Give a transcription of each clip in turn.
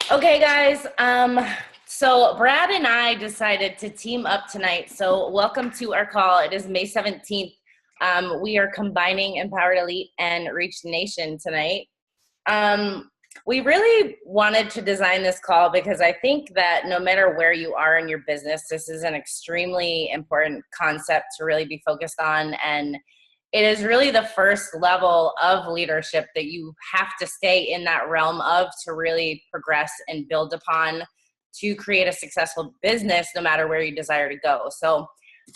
Okay, guys. So Brad and I decided to team up tonight. So welcome to our call. It is May 17th. We are combining Empowered Elite and Reach the Nation tonight. Um, we really wanted to design this call because I think that no matter where you are in your business, this is an extremely important concept to really be focused on. And it is really the first level of leadership that you have to stay in that realm of to really progress and build upon to create a successful business no matter where you desire to go. So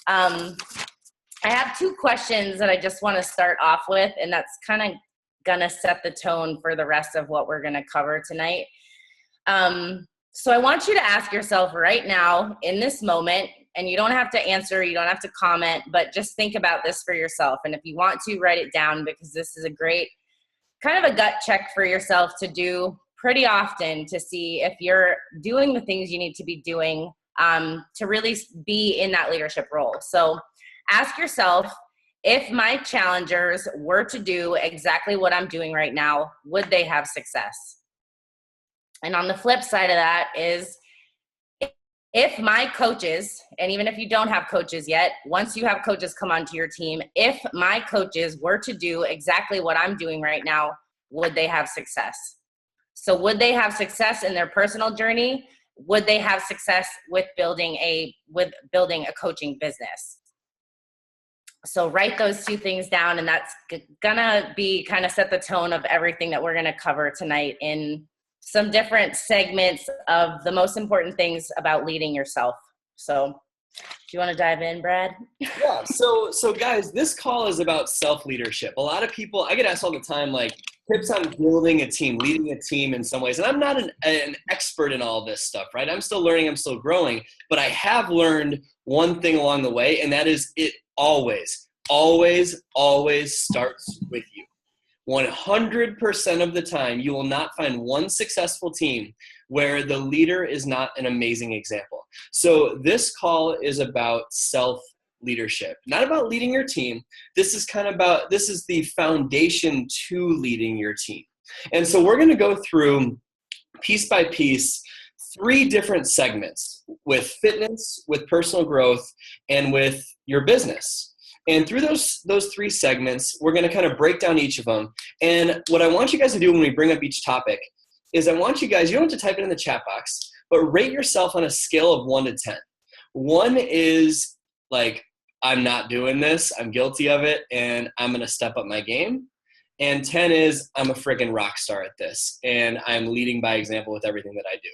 I have two questions that I just want to start off with, and that's kind of gonna set the tone for the rest of what we're gonna cover tonight. So I want you to ask yourself right now in this moment, and you don't have to answer, you don't have to comment, but just think about this for yourself. And if you want to, write it down, because this is a great kind of a gut check for yourself to do pretty often to see if you're doing the things you need to be doing to really be in that leadership role. So ask yourself, if my challengers were to do exactly what I'm doing right now, would they have success? And on the flip side of that is, if my coaches, and even if you don't have coaches yet, once you have coaches come onto your team, if my coaches were to do exactly what I'm doing right now, would they have success? So would they have success in their personal journey? Would they have success with building a coaching business? So write those two things down, and that's gonna be kind of set the tone of everything that we're gonna cover tonight in some different segments of the most important things about leading yourself. So do you want to dive in, Brad? Yeah. So guys, this call is about self-leadership. A lot of people, I get asked all the time, like tips on building a team, leading a team in some ways. And I'm not an expert in all this stuff, right? I'm still learning, I'm still growing, but I have learned one thing along the way, and that is it always, always, always starts with you. 100% of the time, you will not find one successful team where the leader is not an amazing example. So this call is about self-leadership, not about leading your team. This is the foundation to leading your team. And so we're going to go through piece by piece 3 different segments with fitness, with personal growth, and with your business. And through those 3 segments, we're going to kind of break down each of them. And what I want you guys to do when we bring up each topic is I want you guys, you don't have to type it in the chat box, but rate yourself on a scale of 1 to 10. 1 is like, I'm not doing this, I'm guilty of it, and I'm going to step up my game. And 10 is, I'm a freaking rock star at this, and I'm leading by example with everything that I do,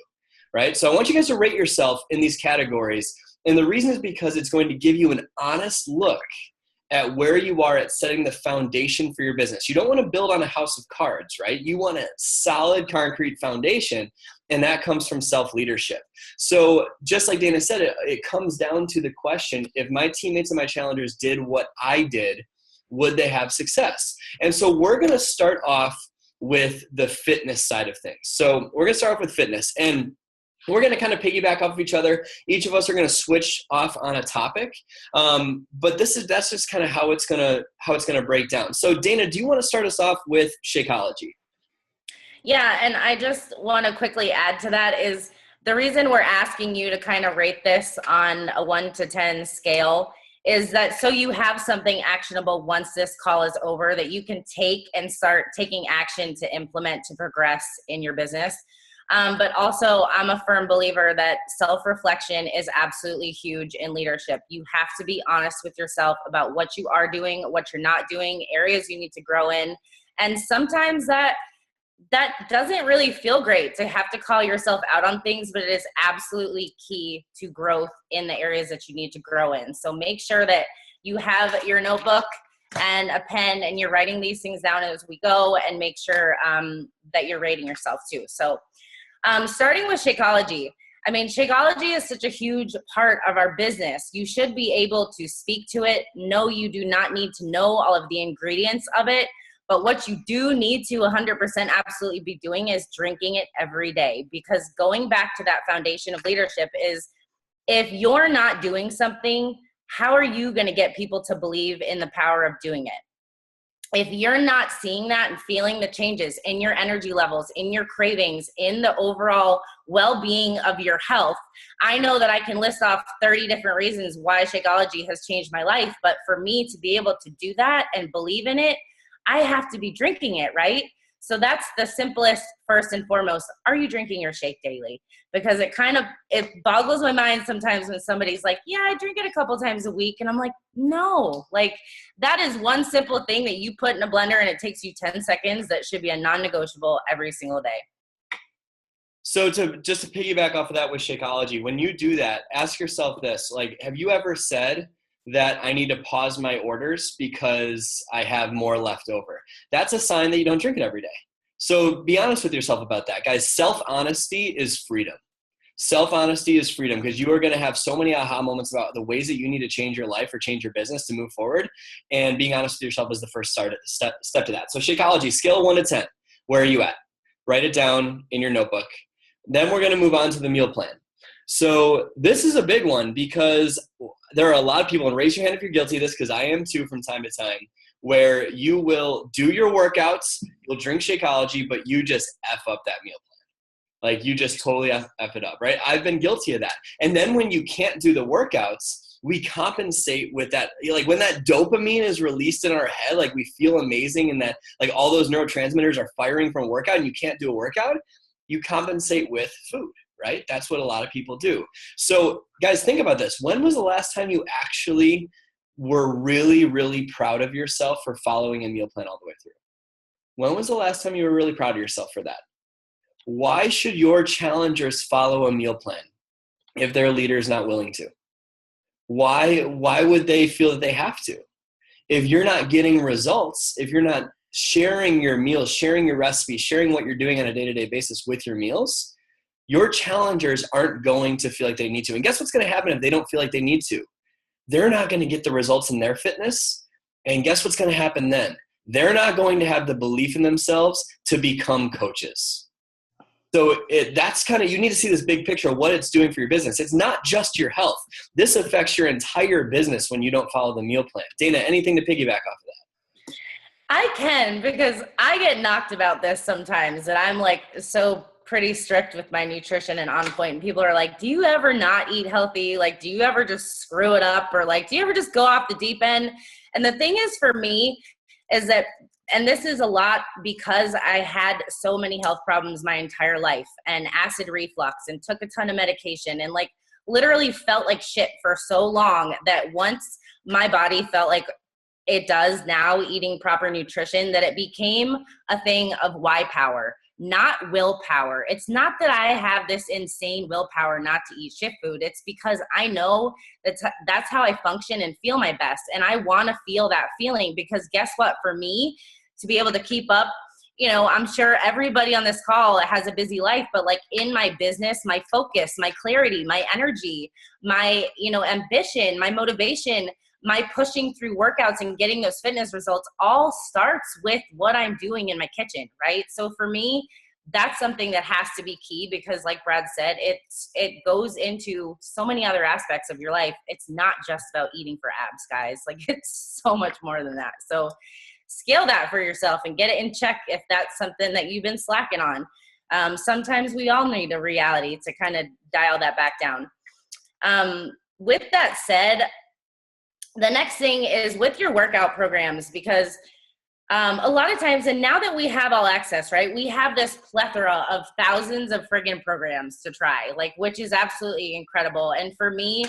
right? So I want you guys to rate yourself in these categories. And the reason is because it's going to give you an honest look at where you are at setting the foundation for your business. You don't want to build on a house of cards, right? You want a solid concrete foundation, and that comes from self-leadership. So just like Dana said, it comes down to the question, if my teammates and my challengers did what I did, would they have success? And so we're going to start off with the fitness side of things. So we're going to start off with fitness, and we're going to kind of piggyback off of each other. Each of us are going to switch off on a topic, but that's just kind of how it's going to break down. So Dana, do you want to start us off with Shakeology? Yeah, and I just want to quickly add to that is the reason we're asking you to kind of rate this on a 1 to 10 scale is that so you have something actionable once this call is over that you can take and start taking action to implement to progress in your business. But also, I'm a firm believer that self-reflection is absolutely huge in leadership. You have to be honest with yourself about what you are doing, what you're not doing, areas you need to grow in. And sometimes that doesn't really feel great to have to call yourself out on things, but it is absolutely key to growth in the areas that you need to grow in. So make sure that you have your notebook and a pen and you're writing these things down as we go, and make sure that you're rating yourself too. So starting with Shakeology. I mean, Shakeology is such a huge part of our business. You should be able to speak to it. No, you do not need to know all of the ingredients of it. But what you do need to 100% absolutely be doing is drinking it every day. Because going back to that foundation of leadership is, if you're not doing something, how are you going to get people to believe in the power of doing it? if you're not seeing that and feeling the changes in your energy levels, in your cravings, in the overall well-being of your health, I know that I can list off 30 different reasons why Shakeology has changed my life. But for me to be able to do that and believe in it, I have to be drinking it, right? So that's the simplest, first and foremost. Are you drinking your shake daily? Because it boggles my mind sometimes when somebody's like, yeah, I drink it a couple times a week. And I'm like, no, like that is one simple thing that you put in a blender and it takes you 10 seconds. That should be a non-negotiable every single day. So just to piggyback off of that with Shakeology, when you do that, ask yourself this, like, have you ever said that I need to pause my orders because I have more left over? That's a sign that you don't drink it every day. So be honest with yourself about that, guys. Self-honesty is freedom. Self-honesty is freedom, because you are going to have so many aha moments about the ways that you need to change your life or change your business to move forward. And being honest with yourself is the first step to that. So Shakeology, scale 1 to 10. Where are you at? Write it down in your notebook. Then we're going to move on to the meal plan. So this is a big one, because there are a lot of people, and raise your hand if you're guilty of this, because I am too from time to time, where you will do your workouts, you'll drink Shakeology, but you just F up that meal plan. Like you just totally F it up, right? I've been guilty of that. And then when you can't do the workouts, we compensate with that. Like when that dopamine is released in our head, like we feel amazing, and that like all those neurotransmitters are firing from a workout, and you can't do a workout, you compensate with food, right? That's what a lot of people do. So guys, think about this. When was the last time you actually were really, really proud of yourself for following a meal plan all the way through? When was the last time you were really proud of yourself for that? Why should your challengers follow a meal plan if their leader is not willing to? Why would they feel that they have to? If you're not getting results, if you're not sharing your meals, sharing your recipes, sharing what you're doing on a day-to-day basis with your meals, your challengers aren't going to feel like they need to. And guess what's going to happen if they don't feel like they need to? They're not going to get the results in their fitness. And guess what's going to happen then? They're not going to have the belief in themselves to become coaches. So that's kind of, you need to see this big picture of what it's doing for your business. It's not just your health. This affects your entire business when you don't follow the meal plan. Dana, anything to piggyback off of that? I can, because I get knocked about this sometimes, and I'm like so pretty strict with my nutrition and on point. And people are like, do you ever not eat healthy? Like, do you ever just screw it up? Or like, do you ever just go off the deep end? And the thing is for me is that, and this is a lot because I had so many health problems my entire life, and acid reflux, and took a ton of medication, and like literally felt like shit for so long that once my body felt like it does now, eating proper nutrition, that it became a thing of why power, not willpower. It's not that I have this insane willpower not to eat shit food. It's because I know that's how I function and feel my best. And I want to feel that feeling, because guess what? For me to be able to keep up, you know, I'm sure everybody on this call has a busy life, but like in my business, my focus, my clarity, my energy, my, you know, ambition, my motivation, my pushing through workouts and getting those fitness results all starts with what I'm doing in my kitchen, right? So for me, that's something that has to be key, because like Brad said, it goes into so many other aspects of your life. It's not just about eating for abs, guys. Like it's so much more than that. So scale that for yourself and get it in check if that's something that you've been slacking on. Sometimes we all need a reality to kind of dial that back down. With that said, the next thing is with your workout programs, because a lot of times, and now that we have all access, right, we have this plethora of thousands of friggin' programs to try, like, which is absolutely incredible. And for me,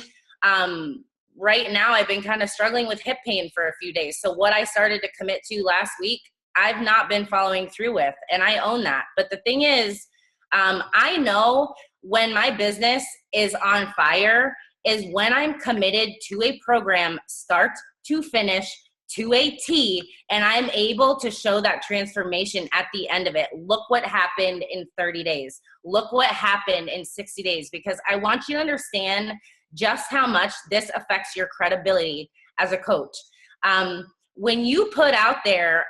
right now, I've been kind of struggling with hip pain for a few days. So what I started to commit to last week, I've not been following through with, and I own that. But the thing is, I know when my business is on fire is when I'm committed to a program start to finish to a T, and I'm able to show that transformation at the end of it. Look what happened in 30 days. Look what happened in 60 days, because I want you to understand just how much this affects your credibility as a coach. When you put out there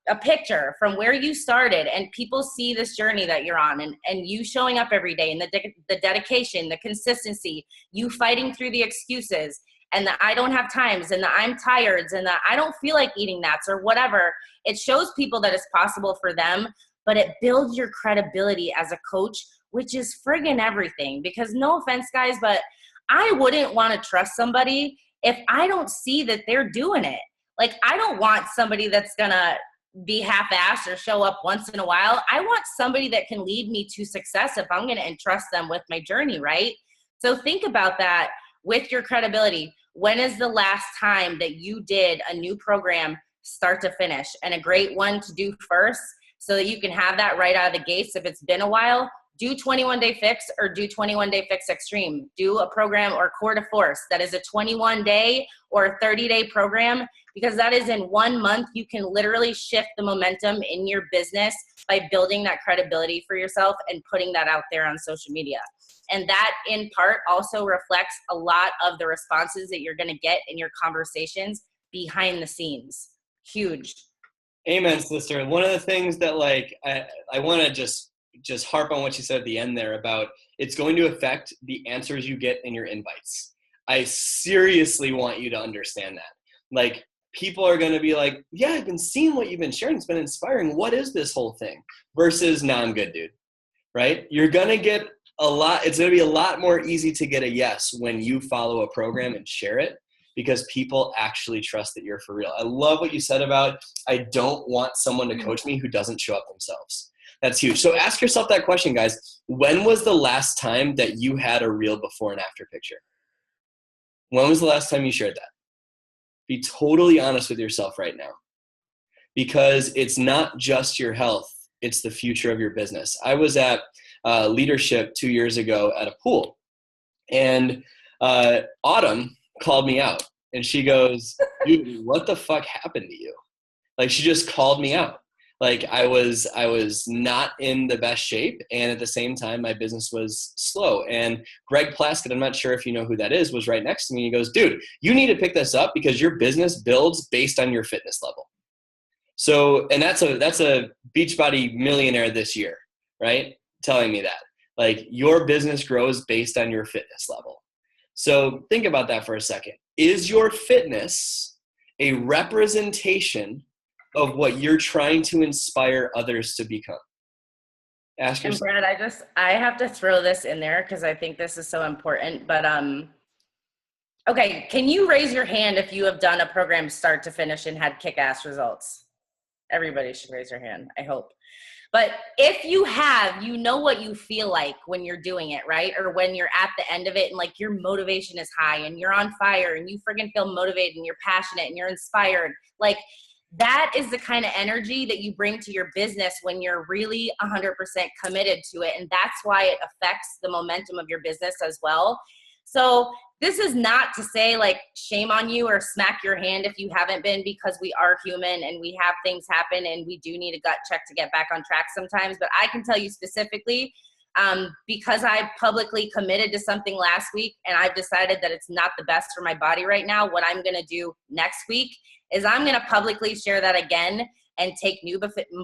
a picture from where you started, and people see this journey that you're on, and you showing up every day, and the dedication, the consistency, you fighting through the excuses, and that I don't have times and that I'm tired and that I don't feel like eating that or whatever. It shows people that it's possible for them, but it builds your credibility as a coach, which is friggin' everything. Because no offense, guys, but I wouldn't want to trust somebody if I don't see that they're doing it. Like, I don't want somebody that's gonna be half-assed or show up once in a while. I want somebody that can lead me to success if I'm going to entrust them with my journey, right? So think about that with your credibility. When is the last time that you did a new program start to finish? And a great one to do first so that you can have that right out of the gates. If it's been a while, do 21 Day Fix or do 21 Day Fix Extreme. Do a program or Core de Force that is a 21 day or a 30-day program, because that is in 1 month. You can literally shift the momentum in your business by building that credibility for yourself and putting that out there on social media. And that in part also reflects a lot of the responses that you're going to get in your conversations behind the scenes. Huge. Amen, sister. One of the things that I want to just harp on what you said at the end there about it's going to affect the answers you get in your invites. I seriously want you to understand that. Like, people are going to be like, yeah, I've been seeing what you've been sharing. It's been inspiring. What is this whole thing? Versus, nah, I'm good, dude. Right? You're going to get it's going to be a lot more easy to get a yes when you follow a program and share it, because people actually trust that you're for real. I love what you said about, I don't want someone to coach me who doesn't show up themselves. That's huge. So ask yourself that question, guys. When was the last time that you had a real before and after picture? When was the last time you shared that? Be totally honest with yourself right now, because it's not just your health. It's the future of your business. I was at leadership 2 years ago at a pool, and Autumn called me out, and she goes, dude, what the fuck happened to you? Like, she just called me out. Like, I was not in the best shape, and at the same time, my business was slow. And Greg Plaskett, I'm not sure if you know who that is, was right next to me. He goes, dude, you need to pick this up because your business builds based on your fitness level. So, and that's a Beachbody millionaire this year, right? Telling me that. Like, your business grows based on your fitness level. So think about that for a second. Is your fitness a representation of what you're trying to inspire others to become? Ask yourself. And Brad, I have to throw this in there because I think this is so important. But okay, can you raise your hand if you have done a program start to finish and had kick-ass results? Everybody should raise their hand, I hope. But if you have, you know what you feel like when you're doing it, right? Or when you're at the end of it and like your motivation is high and you're on fire and you friggin' feel motivated and you're passionate and you're inspired. Like, that is the kind of energy that you bring to your business when you're really 100% committed to it. And that's why it affects the momentum of your business as well. So this is not to say like shame on you or smack your hand if you haven't been, because we are human and we have things happen and we do need a gut check to get back on track sometimes. But I can tell you specifically, because I publicly committed to something last week and I've decided that it's not the best for my body right now, what I'm going to do next week is I'm going to publicly share that again and take new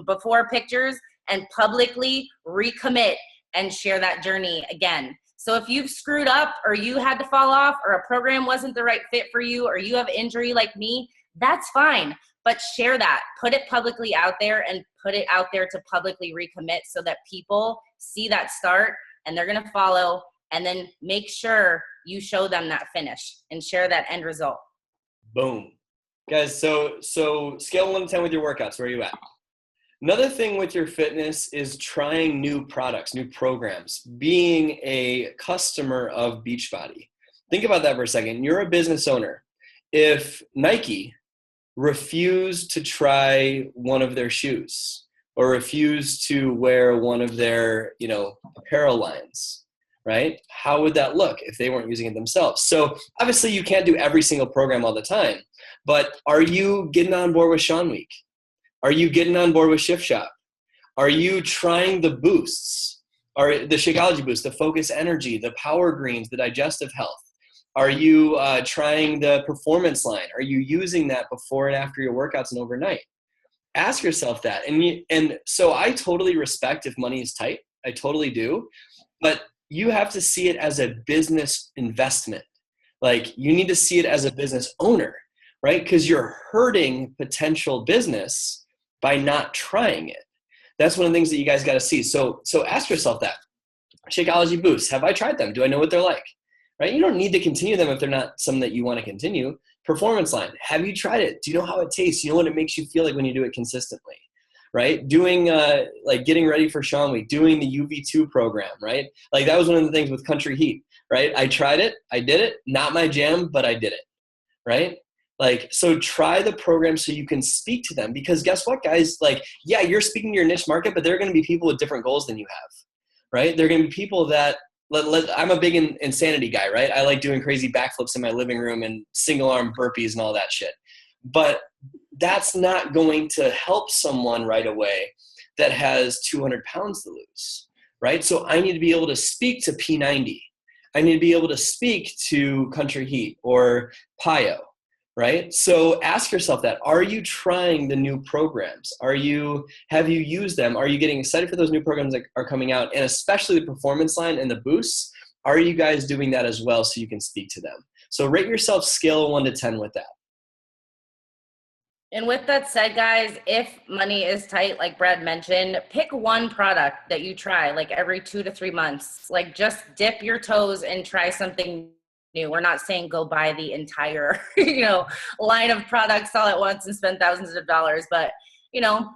before pictures and publicly recommit and share that journey again. So if you've screwed up or you had to fall off or a program wasn't the right fit for you or you have injury like me, that's fine. But share that, put it publicly out there and put it out there to publicly recommit so that people see that start and they're going to follow, and then make sure you show them that finish and share that end result. Boom. Guys, so scale 1 to 10 with your workouts, where are you at? Another thing with your fitness is trying new products, new programs, being a customer of Beachbody. Think about that for a second. You're a business owner. If Nike refused to try one of their shoes or refused to wear one of their, apparel lines, right? How would that look if they weren't using it themselves? So obviously you can't do every single program all the time, but are you getting on board with Sean Week? Are you getting on board with Shift Shop? Are you trying the boosts? Or the Shakeology Boost, the Focus Energy, the Power Greens, the Digestive Health? Are you trying the Performance line? Are you using that before and after your workouts and overnight? Ask yourself that. And so I totally respect if money is tight. I totally do. But you have to see it as a business investment. Like, you need to see it as a business owner, right? Because you're hurting potential business by not trying it. That's one of the things that you guys got to see. So ask yourself that. Shakeology boosts, have I tried them? Do I know what they're like? Right? You don't need to continue them if they're not something that you want to continue. Performance line, have you tried it? Do you know how it tastes? You know what it makes you feel like when you do it consistently, right? Doing like getting ready for Sean Week, doing the UV2 program, right? Like, that was one of the things with Country Heat, right? I tried it, I did it, not my jam, but I did it, right? Like, so try the program so you can speak to them, because guess what, guys? Like, yeah, you're speaking to your niche market, but there are going to be people with different goals than you have, right? There are going to be people that, I'm a big insanity guy, right? I like doing crazy backflips in my living room and single arm burpees and all that shit. But that's not going to help someone right away that has 200 pounds to lose, right? So I need to be able to speak to P90. I need to be able to speak to Country Heat or Pio, right? So ask yourself that. Are you trying the new programs? Have you used them? Are you getting excited for those new programs that are coming out? And especially the performance line and the boosts, are you guys doing that as well so you can speak to them? So rate yourself scale 1 to 10 with that. And with that said, guys, if money is tight, like Brad mentioned, pick one product that you try like every 2 to 3 months. Like, just dip your toes and try something new. We're not saying go buy the entire, line of products all at once and spend thousands of dollars, but,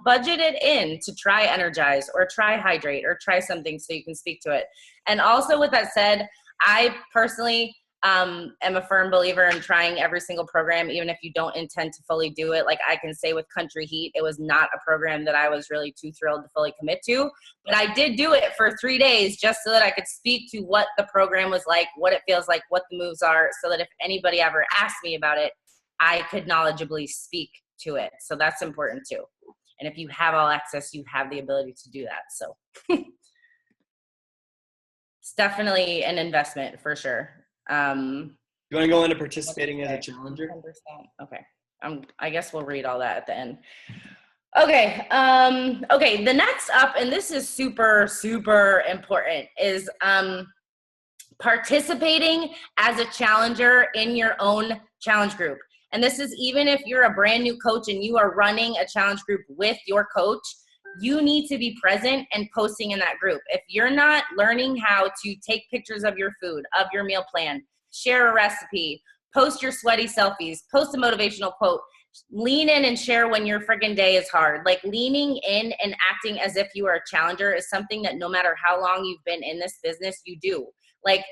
budget it in to try Energize or try Hydrate or try something so you can speak to it. And also, with that said, I personally am a firm believer in trying every single program, even if you don't intend to fully do it. Like, I can say with Country Heat, it was not a program that I was really too thrilled to fully commit to, but I did do it for 3 days just so that I could speak to what the program was like, what it feels like, what the moves are, so that if anybody ever asked me about it, I could knowledgeably speak to it. So that's important too. And if you have all access, you have the ability to do that. So it's definitely an investment for sure. You want to go into participating as a challenger? 100%. Okay. I guess we'll read all that at the end. Okay. Okay. The next up, and this is super, super important, is participating as a challenger in your own challenge group. And this is even if you're a brand new coach and you are running a challenge group with your coach, you need to be present and posting in that group. If you're not learning how to take pictures of your food, of your meal plan, share a recipe, post your sweaty selfies, post a motivational quote, lean in and share when your friggin' day is hard. Like, leaning in and acting as if you are a challenger is something that no matter how long you've been in this business, you do. Like,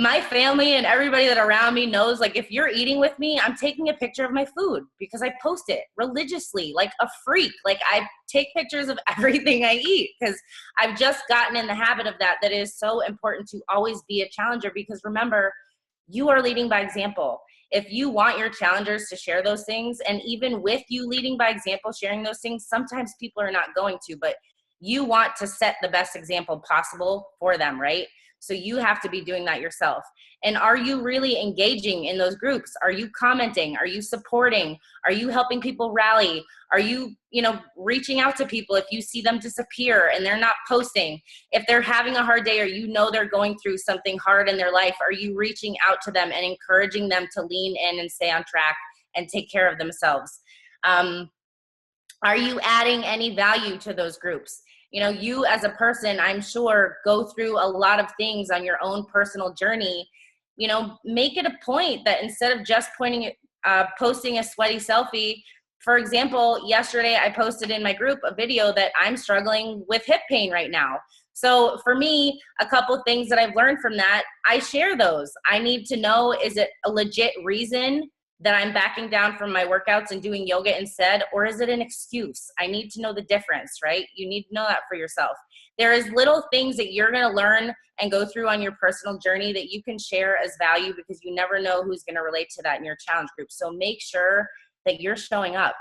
my family and everybody that around me knows, like, if you're eating with me, I'm taking a picture of my food because I post it religiously like a freak. Like, I take pictures of everything I eat because I've just gotten in the habit of that. That is so important to always be a challenger, because remember, you are leading by example. If you want your challengers to share those things, and even with you leading by example, sharing those things, sometimes people are not going to, but you want to set the best example possible for them, right? So you have to be doing that yourself. And are you really engaging in those groups? Are you commenting? Are you supporting? Are you helping people rally? Are you, reaching out to people if you see them disappear and they're not posting? If they're having a hard day, or they're going through something hard in their life, are you reaching out to them and encouraging them to lean in and stay on track and take care of themselves? Are you adding any value to those groups? You as a person, I'm sure, go through a lot of things on your own personal journey. Make it a point that instead of just posting a sweaty selfie, for example, yesterday I posted in my group a video that I'm struggling with hip pain right now. So for me, a couple of things that I've learned from that, I share those. I need to know, is it a legit reason that I'm backing down from my workouts and doing yoga instead, or is it an excuse? I need to know the difference, right? You need to know that for yourself. There is little things that you're going to learn and go through on your personal journey that you can share as value, because you never know who's going to relate to that in your challenge group. So make sure that you're showing up.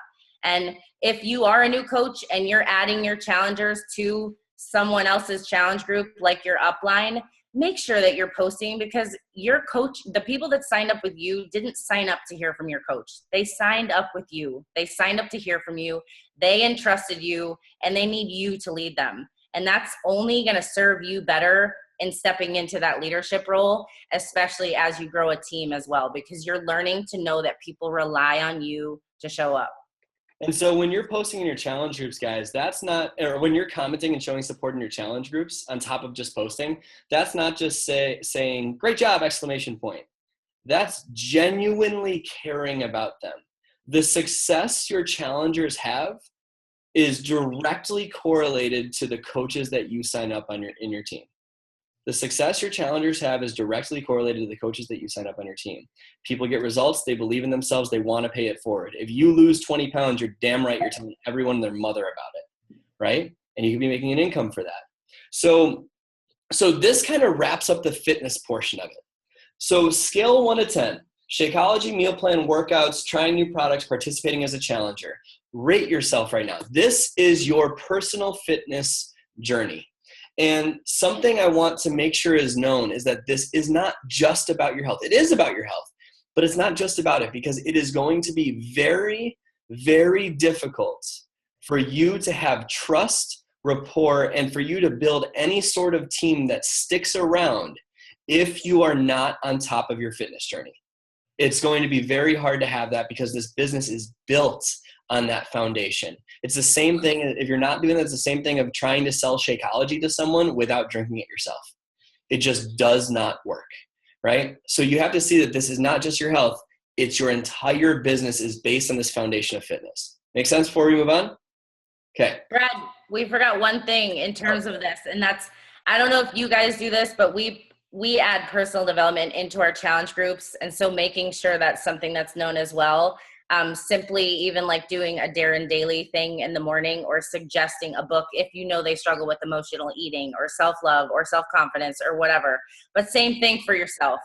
And if you are a new coach and you're adding your challengers to someone else's challenge group, like your upline, make sure that you're posting, because your coach, the people that signed up with you, didn't sign up to hear from your coach. They signed up with you. They signed up to hear from you. They entrusted you, and they need you to lead them. And that's only going to serve you better in stepping into that leadership role, especially as you grow a team as well, because you're learning to know that people rely on you to show up. And so when you're posting in your challenge groups, guys, that's not, or when you're commenting and showing support in your challenge groups on top of just posting, that's not just saying, great job, exclamation point. That's genuinely caring about them. The success your challengers have is directly correlated to the coaches that you sign up in your team. The success your challengers have is directly correlated to the coaches that you sign up on your team. People get results, they believe in themselves, they want to pay it forward. If you lose 20 pounds, you're damn right you're telling everyone and their mother about it, right? And you could be making an income for that. So this kind of wraps up the fitness portion of it. So scale 1 to 10, Shakeology, meal plan, workouts, trying new products, participating as a challenger. Rate yourself right now. This is your personal fitness journey. And something I want to make sure is known is that this is not just about your health. It is about your health, but it's not just about it, because it is going to be very, very difficult for you to have trust, rapport, and for you to build any sort of team that sticks around if you are not on top of your fitness journey. It's going to be very hard to have that, because this business is built on that foundation. It's the same thing. If you're not doing that, it's the same thing of trying to sell Shakeology to someone without drinking it yourself. It just does not work, right? So you have to see that this is not just your health. It's your entire business is based on this foundation of fitness. Make sense before we move on? Okay. Brad, we forgot one thing in terms of this, and that's, I don't know if you guys do this, but we add personal development into our challenge groups. And so making sure that's something that's known as well. Simply even like doing a Darren Daily thing in the morning, or suggesting a book if you know they struggle with emotional eating or self-love or self-confidence or whatever. But same thing for yourself.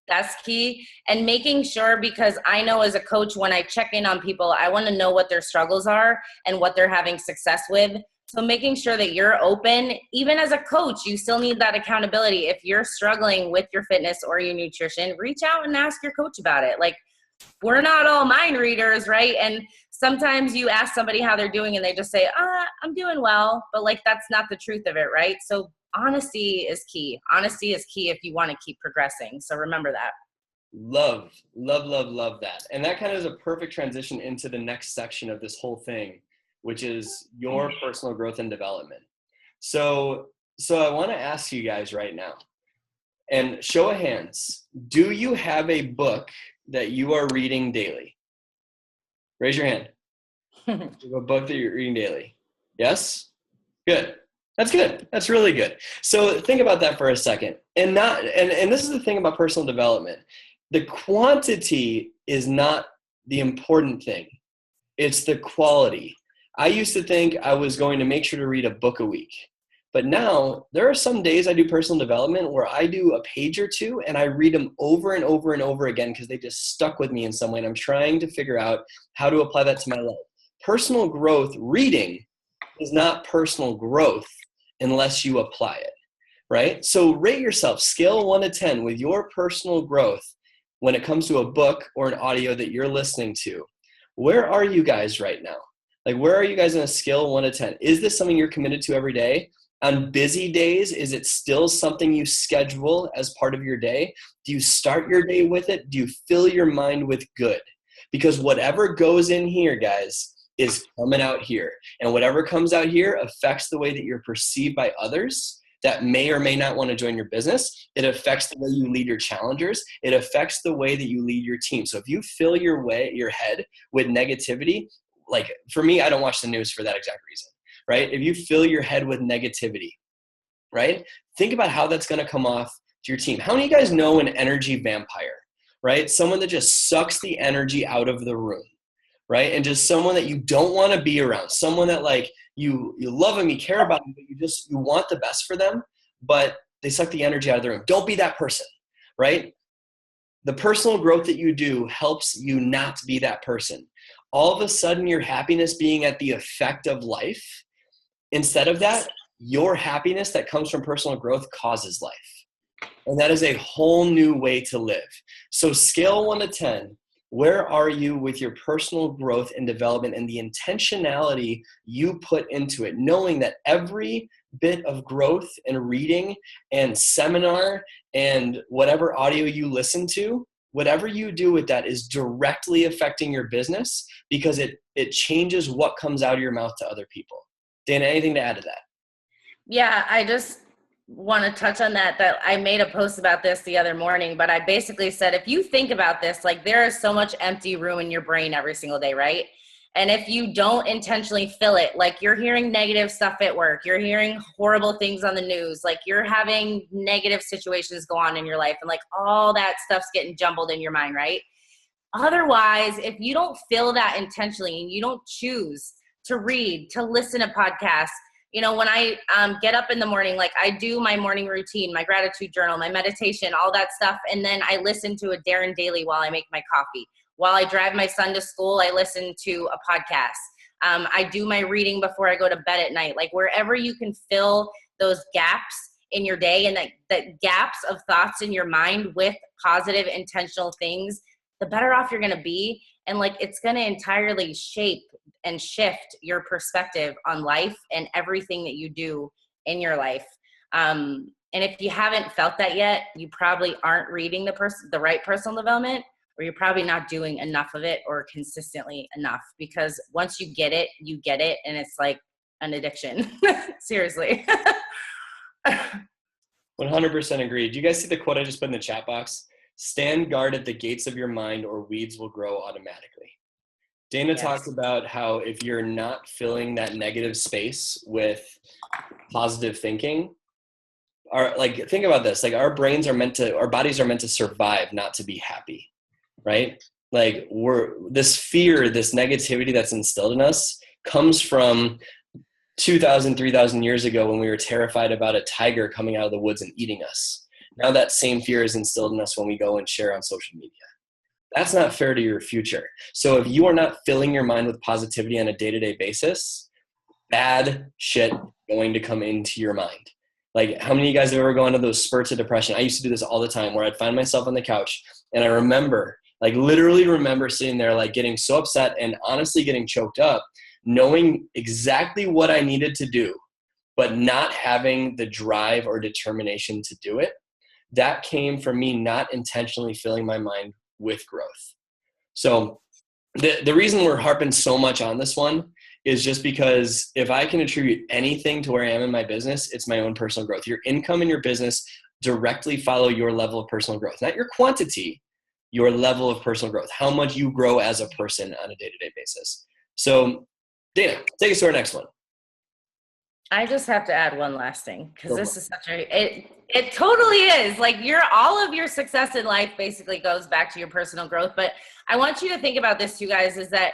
That's key. And making sure, because I know as a coach, when I check in on people, I want to know what their struggles are and what they're having success with. So making sure that you're open, even as a coach, you still need that accountability. If you're struggling with your fitness or your nutrition, reach out and ask your coach about it. Like, we're not all mind readers, right? And sometimes you ask somebody how they're doing and they just say, I'm doing well, but like, that's not the truth of it, right? So honesty is key. Honesty is key if you want to keep progressing. So remember that. Love that. And that kind of is a perfect transition into the next section of this whole thing, which is your personal growth and development. So I want to ask you guys right now, and show of hands, do you have a book that you are reading daily? Raise your hand. You have a book that you're reading daily? Yes? Good. That's good. That's really good. So think about that for a second. And this is the thing about personal development. The quantity is not the important thing. It's the quality. I used to think I was going to make sure to read a book a week. But now there are some days I do personal development where I do a page or two and I read them over and over and over again because they just stuck with me in some way. And I'm trying to figure out how to apply that to my life. Personal growth reading is not personal growth unless you apply it, right? So rate yourself, scale 1 to 10 with your personal growth when it comes to a book or an audio that you're listening to. Where are you guys right now? Like, where are you guys on a scale 1 to 10? Is this something you're committed to every day? On busy days, is it still something you schedule as part of your day? Do you start your day with it? Do you fill your mind with good? Because whatever goes in here, guys, is coming out here. And whatever comes out here affects the way that you're perceived by others that may or may not want to join your business. It affects the way you lead your challengers. It affects the way that you lead your team. So if you fill your head with negativity, like for me, I don't watch the news for that exact reason. Right? If you fill your head with negativity, right? Think about how that's going to come off to your team. How many of you guys know an energy vampire, right? Someone that just sucks the energy out of the room, right? And just someone that you don't want to be around. Someone that like you love them, you care about them, but you want the best for them, but they suck the energy out of the room. Don't be that person, right? The personal growth that you do helps you not be that person. All of a sudden, your happiness being at the effect of life. Instead of that, your happiness that comes from personal growth causes life. And that is a whole new way to live. So scale 1 to 10, where are you with your personal growth and development and the intentionality you put into it, knowing that every bit of growth and reading and seminar and whatever audio you listen to, whatever you do with that is directly affecting your business because it changes what comes out of your mouth to other people. Dana, anything to add to that? Yeah, I just want to touch on that I made a post about this the other morning, but I basically said, if you think about this, like there is so much empty room in your brain every single day, right? And if you don't intentionally fill it, like you're hearing negative stuff at work, you're hearing horrible things on the news, like you're having negative situations go on in your life, and like all that stuff's getting jumbled in your mind, right? Otherwise, if you don't fill that intentionally and you don't choose to read, to listen to podcasts, when I get up in the morning, like I do my morning routine, my gratitude journal, my meditation, all that stuff. And then I listen to a Darren Daily while I make my coffee. While I drive my son to school, I listen to a podcast. I do my reading before I go to bed at night. Like wherever you can fill those gaps in your day and that gaps of thoughts in your mind with positive, intentional things, the better off you're going to be. And like, it's going to entirely shape and shift your perspective on life and everything that you do in your life. And if you haven't felt that yet, you probably aren't reading the right personal development, or you're probably not doing enough of it or consistently enough, because once you get it, and it's like an addiction. Seriously. 100% agree. Do you guys see the quote I just put in the chat box? Stand guard at the gates of your mind or weeds will grow automatically. Dana talked about how if you're not filling that negative space with positive thinking, think about this, like our bodies are meant to survive, not to be happy, right? Like this fear, this negativity that's instilled in us comes from 2,000, 3,000 years ago when we were terrified about a tiger coming out of the woods and eating us. Now that same fear is instilled in us when we go and share on social media. That's not fair to your future. So if you are not filling your mind with positivity on a day-to-day basis, bad shit going to come into your mind. Like, how many of you guys have ever gone to those spurts of depression? I used to do this all the time where I'd find myself on the couch and I literally remember sitting there, like getting so upset and honestly getting choked up, knowing exactly what I needed to do, but not having the drive or determination to do it. That came from me not intentionally filling my mind with growth. So the reason we're harping so much on this one is just because if I can attribute anything to where I am in my business, it's my own personal growth. Your income and your business directly follow your level of personal growth, not your quantity, your level of personal growth, how much you grow as a person on a day-to-day basis. So Dana, take us to our next one. I just have to add one last thing, because this is it totally is. Like all of your success in life basically goes back to your personal growth. But I want you to think about this, you guys, is that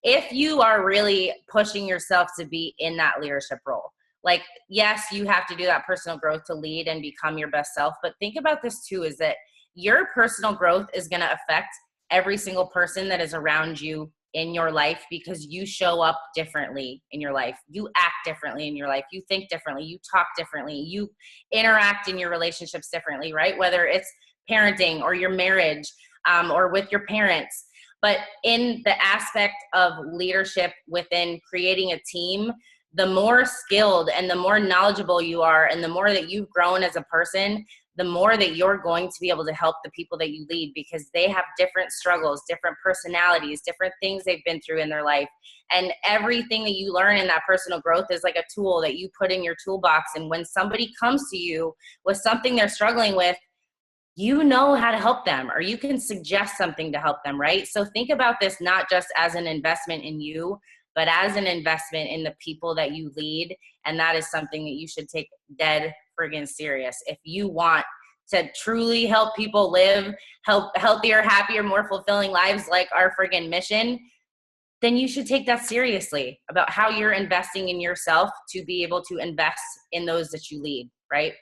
if you are really pushing yourself to be in that leadership role, like, yes, you have to do that personal growth to lead and become your best self. But think about this too, is that your personal growth is going to affect every single person that is around you in your life, because you show up differently in your life. You act differently in your life. You think differently. You talk differently. You interact in your relationships differently, right? Whether it's parenting or your marriage or with your parents. But in the aspect of leadership within creating a team, the more skilled and the more knowledgeable you are and the more that you've grown as a person, the more that you're going to be able to help the people that you lead, because they have different struggles, different personalities, different things they've been through in their life. And everything that you learn in that personal growth is like a tool that you put in your toolbox. And when somebody comes to you with something they're struggling with, you know how to help them, or you can suggest something to help them, right? So think about this not just as an investment in you, but as an investment in the people that you lead. And that is something that you should take dead friggin' serious. If you want to truly help people live healthier, happier, more fulfilling lives, like our friggin' mission, then you should take that seriously about how you're investing in yourself to be able to invest in those that you lead, right?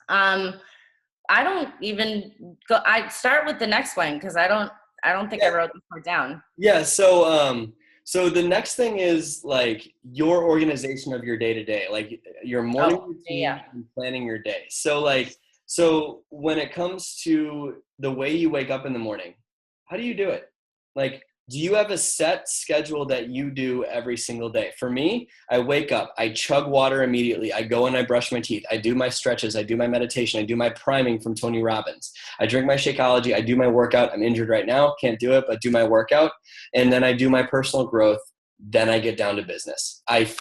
I don't even go, I start with the next one because I don't think I wrote this part down. Yeah. So the next thing is like your organization of your day-to-day, like your morning routine and planning your day. So when it comes to the way you wake up in the morning, how do you do it? Like, Do you have a set schedule that you do every single day? For me, I wake up, I chug water immediately. I go and I brush my teeth. I do my stretches. I do my meditation. I do my priming from Tony Robbins. I drink my Shakeology. I do my workout. I'm injured right now. Can't do it, but do my workout. And then I do my personal growth. Then I get down to business. I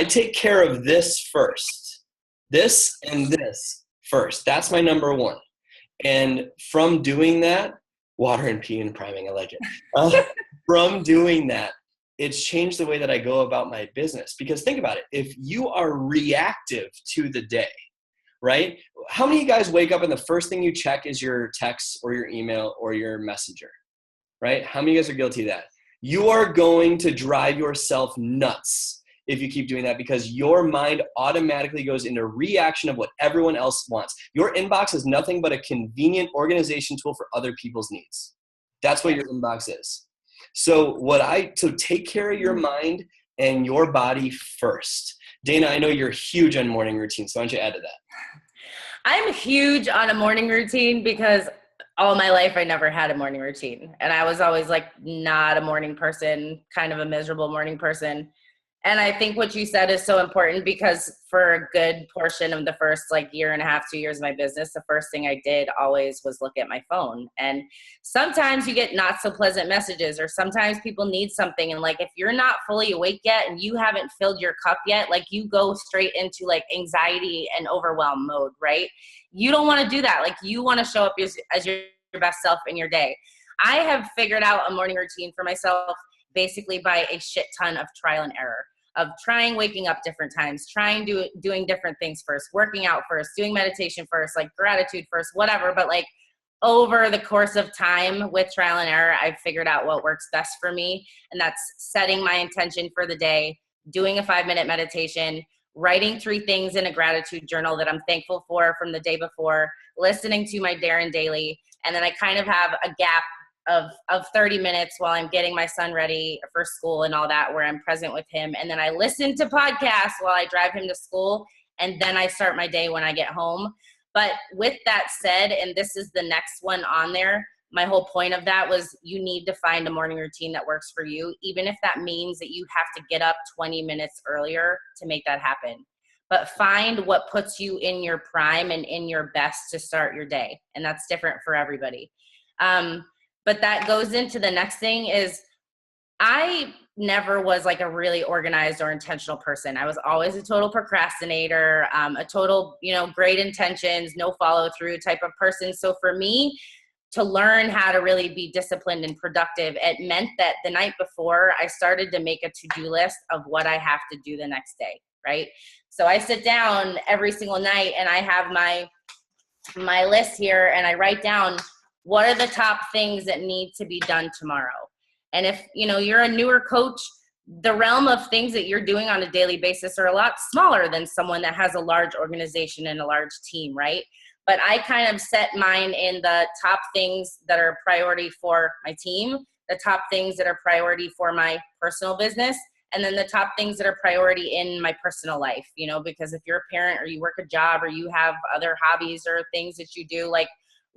take care of this first. This and this first. That's my number one. And from doing that, water and pee and priming, I like it. From doing that, it's changed the way that I go about my business. Because think about it. If you are reactive to the day, right? How many of you guys wake up and the first thing you check is your text or your email or your messenger, right? How many of you guys are guilty of that? You are going to drive yourself nuts if you keep doing that, because your mind automatically goes into reaction of what everyone else wants. Your inbox is nothing but a convenient organization tool for other people's needs. That's what your inbox is. So take care of your mind and your body first. Dana, I know you're huge on morning routines, so why don't you add to that? I'm huge on a morning routine because all my life I never had a morning routine. And I was always like not a morning person, kind of a miserable morning person. And I think what you said is so important, because for a good portion of the first year and a half, 2 years of my business, the first thing I did always was look at my phone. And sometimes you get not so pleasant messages, or sometimes people need something. And if you're not fully awake yet and you haven't filled your cup yet, you go straight into anxiety and overwhelm mode, right? You don't want to do that. You want to show up as your best self in your day. I have figured out a morning routine for myself basically by a shit ton of trial and error, of waking up different times, doing different things first, working out first, doing meditation first, gratitude first, whatever. But over the course of time with trial and error, I've figured out what works best for me. And that's setting my intention for the day, doing a 5-minute meditation, writing 3 things in a gratitude journal that I'm thankful for from the day before, listening to my Darren Daily. And then I kind of have a gap of 30 minutes while I'm getting my son ready for school and all that, where I'm present with him. And then I listen to podcasts while I drive him to school. And then I start my day when I get home. But with that said, and this is the next one on there, my whole point of that was you need to find a morning routine that works for you, even if that means that you have to get up 20 minutes earlier to make that happen. But find what puts you in your prime and in your best to start your day. And that's different for everybody. But that goes into the next thing is I never was a really organized or intentional person. I was always a total procrastinator, a total, great intentions, no follow through type of person. So for me to learn how to really be disciplined and productive, it meant that the night before I started to make a to-do list of what I have to do the next day, right? So I sit down every single night and I have my list here and I write down what are the top things that need to be done tomorrow. And if you're a newer coach, the realm of things that you're doing on a daily basis are a lot smaller than someone that has a large organization and a large team, right? But I kind of set mine in the top things that are priority for my team, the top things that are priority for my personal business, and then the top things that are priority in my personal life, because if you're a parent or you work a job or you have other hobbies or things that you do,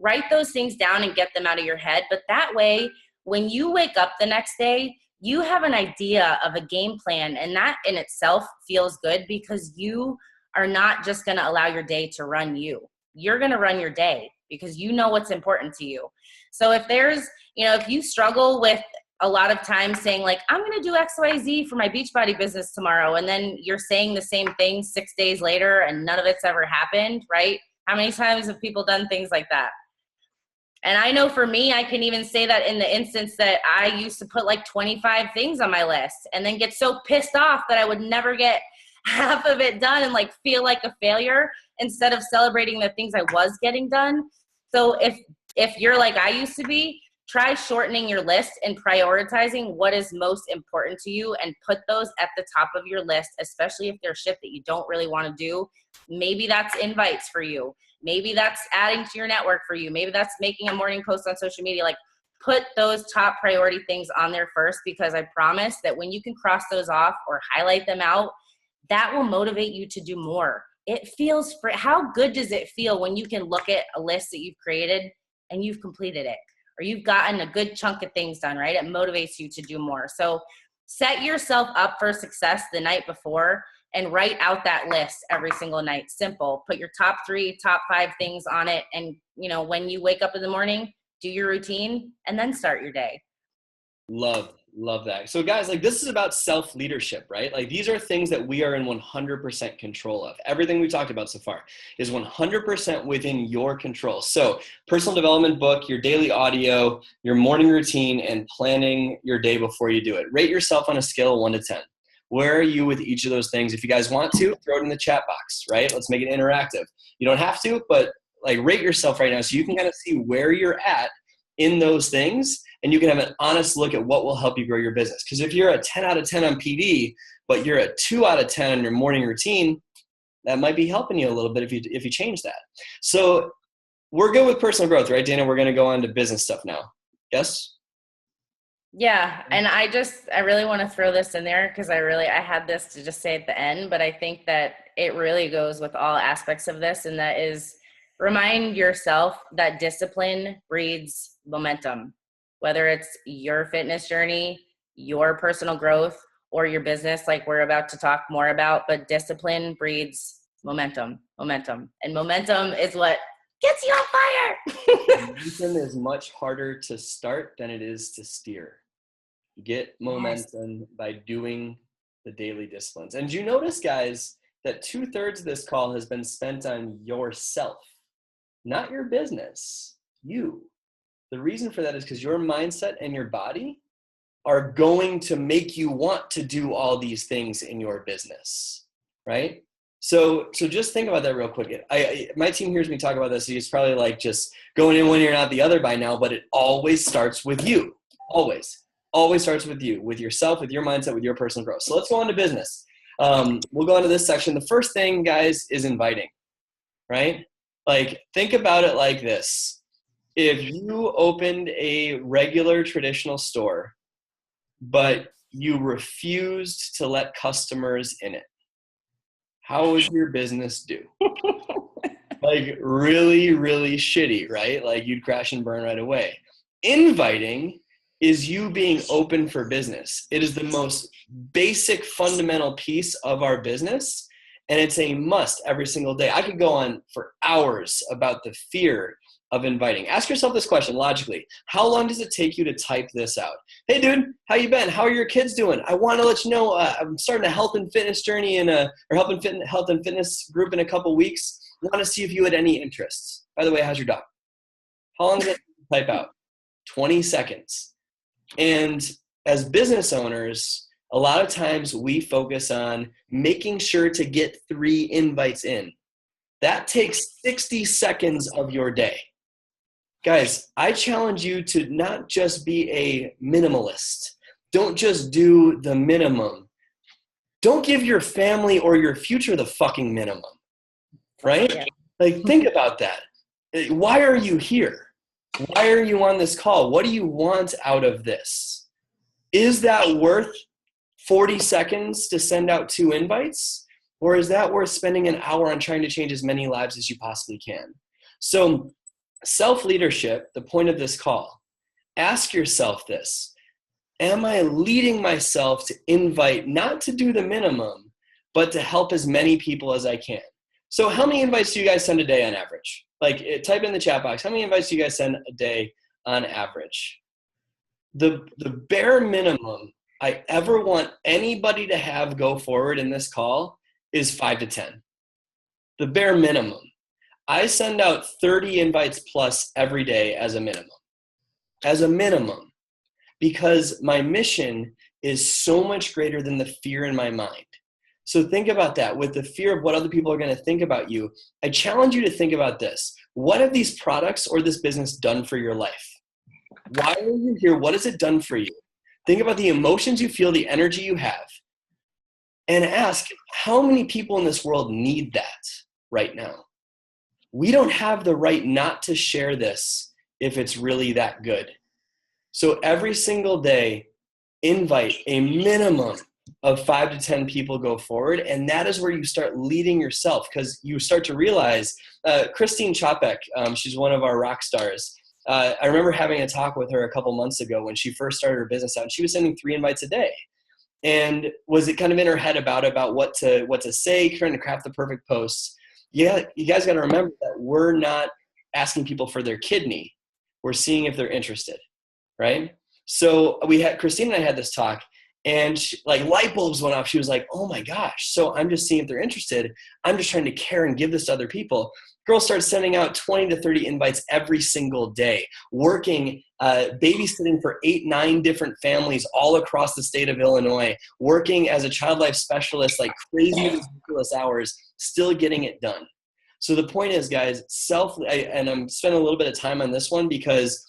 write those things down and get them out of your head. But that way, when you wake up the next day, you have an idea of a game plan. And that in itself feels good, because you are not just going to allow your day to run you. You're going to run your day because you know what's important to you. So if there's, if you struggle with a lot of times saying I'm going to do XYZ for my Beachbody business tomorrow, and then you're saying the same thing 6 days later and none of it's ever happened, right? How many times have people done things like that? And I know for me, I can even say that in the instance that I used to put 25 things on my list and then get so pissed off that I would never get half of it done and feel like a failure instead of celebrating the things I was getting done. So if you're like I used to be, try shortening your list and prioritizing what is most important to you and put those at the top of your list, especially if there's shit that you don't really want to do. Maybe that's invites for you. Maybe that's adding to your network for you. Maybe that's making a morning post on social media. Put those top priority things on there first, because I promise that when you can cross those off or highlight them out, that will motivate you to do more. It feels how good does it feel when you can look at a list that you've created and you've completed it, or you've gotten a good chunk of things done, right? It motivates you to do more. So set yourself up for success the night before and write out that list every single night. Simple. Put your top 3, top 5 things on it. And, you know, when you wake up in the morning, do your routine and then start your day. Love that. So guys, like, this is about self-leadership, right? Like, these are things that we are in 100% control of. Everything we talked about so far is 100% within your control. So personal development book, your daily audio, your morning routine, and planning your day before you do it. Rate yourself on a scale of 1 to 10. Where are you with each of those things? If you guys want to, throw it in the chat box, right? Let's make it interactive. You don't have to, but like, rate yourself right now so you can kind of see where you're at in those things, and you can have an honest look at what will help you grow your business. Because if you're a 10 out of 10 on PD, but you're a 2 out of 10 on your morning routine, that might be helping you a little bit if you change that. So we're good with personal growth, right, Dana? We're going to go on to business stuff now. Yes? Yeah. And I really want to throw this in there because I had this to just say at the end, but I think that it really goes with all aspects of this. And that is, remind yourself that discipline breeds momentum, whether it's your fitness journey, your personal growth, or your business, like we're about to talk more about. But discipline breeds momentum. And momentum is what gets you on fire. Momentum is much harder to start than it is to steer. Get momentum by doing the daily disciplines. And you notice, guys, that 2/3 of this call has been spent on yourself. Not your business, you. The reason for that is because your mindset and your body are going to make you want to do all these things in your business, right? So just think about that real quick. My team hears me talk about this, so it's probably like just going in one ear and out the other by now, but it always starts with you. Always starts with you, with yourself, with your mindset, with your personal growth. So let's go on to business. We'll go on to this section. The first thing, guys, is inviting, right? Like, think about it like this. If you opened a regular traditional store, but you refused to let customers in it, how would your business do? Like, really, really shitty, right? Like, you'd crash and burn right away. Inviting is you being open for business. It is the most basic, fundamental piece of our business. And it's a must every single day. I could go on for hours about the fear of inviting. Ask yourself this question logically. How long does it take you to type this out? Hey, dude, how you been? How are your kids doing? I want to let you know I'm starting a health and fitness journey health and fitness group in a couple weeks. I want to see if you had any interests. By the way, how's your dog? How long does it type out? 20 seconds. And as business owners, a lot of times we focus on making sure to get 3 invites in. That takes 60 seconds of your day. Guys, I challenge you to not just be a minimalist. Don't just do the minimum. Don't give your family or your future the fucking minimum, right? Yeah. Like, think about that. Why are you here? Why are you on this call? What do you want out of this? Is that worth 40 seconds to send out 2 invites? Or is that worth spending an hour on trying to change as many lives as you possibly can? So self-leadership, the point of this call, ask yourself this. Am I leading myself to invite, not to do the minimum, but to help as many people as I can? So how many invites do you guys send a day on average? Like, type in the chat box. How many invites do you guys send a day on average? The bare minimum I ever want anybody to have go forward in this call is 5 to 10. The bare minimum. I send out 30 invites plus every day as a minimum. As a minimum. Because my mission is so much greater than the fear in my mind. So think about that. With the fear of what other people are going to think about you, I challenge you to think about this. What have these products or this business done for your life? Why are you here? What has it done for you? Think about the emotions you feel, the energy you have, and ask, how many people in this world need that right now? We don't have the right not to share this if it's really that good. So every single day, invite a minimum of 5 to 10 people go forward, and that is where you start leading yourself, because you start to realize, Christine Chopek, she's one of our rock stars, I remember having a talk with her a couple months ago when she first started her business out, and she was sending 3 invites a day. And was it kind of in her head about what to say, trying to craft the perfect posts. Yeah, you guys got to remember that we're not asking people for their kidney. We're seeing if they're interested, right? So Christine and I had this talk, and like light bulbs went off. She was like, "Oh my gosh!" So I'm just seeing if they're interested. I'm just trying to care and give this to other people. Girl starts sending out 20 to 30 invites every single day, working, babysitting for 8, 9 different families all across the state of Illinois, working as a child life specialist, like crazy ridiculous hours, still getting it done. So the point is, guys, and I'm spending a little bit of time on this one because,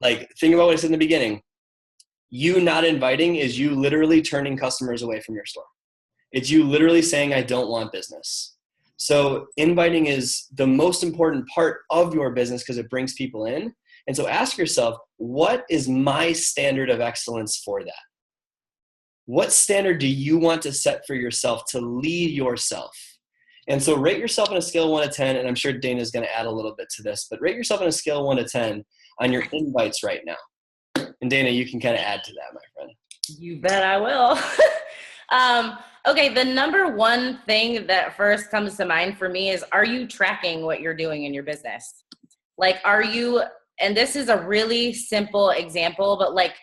like, think about what I said in the beginning. You not inviting is you literally turning customers away from your store. It's you literally saying, I don't want business. So inviting is the most important part of your business because it brings people in. And so ask yourself, what is my standard of excellence for that? What standard do you want to set for yourself to lead yourself? And so rate yourself on a scale of 1 to 10, and I'm sure Dana is going to add a little bit to this, but rate yourself on a scale of 1 to 10 on your invites right now. And Dana, you can kind of add to that, my friend. You bet I will. Okay, the number one thing that first comes to mind for me is, are you tracking what you're doing in your business? Like, are you, and this is a really simple example, but like,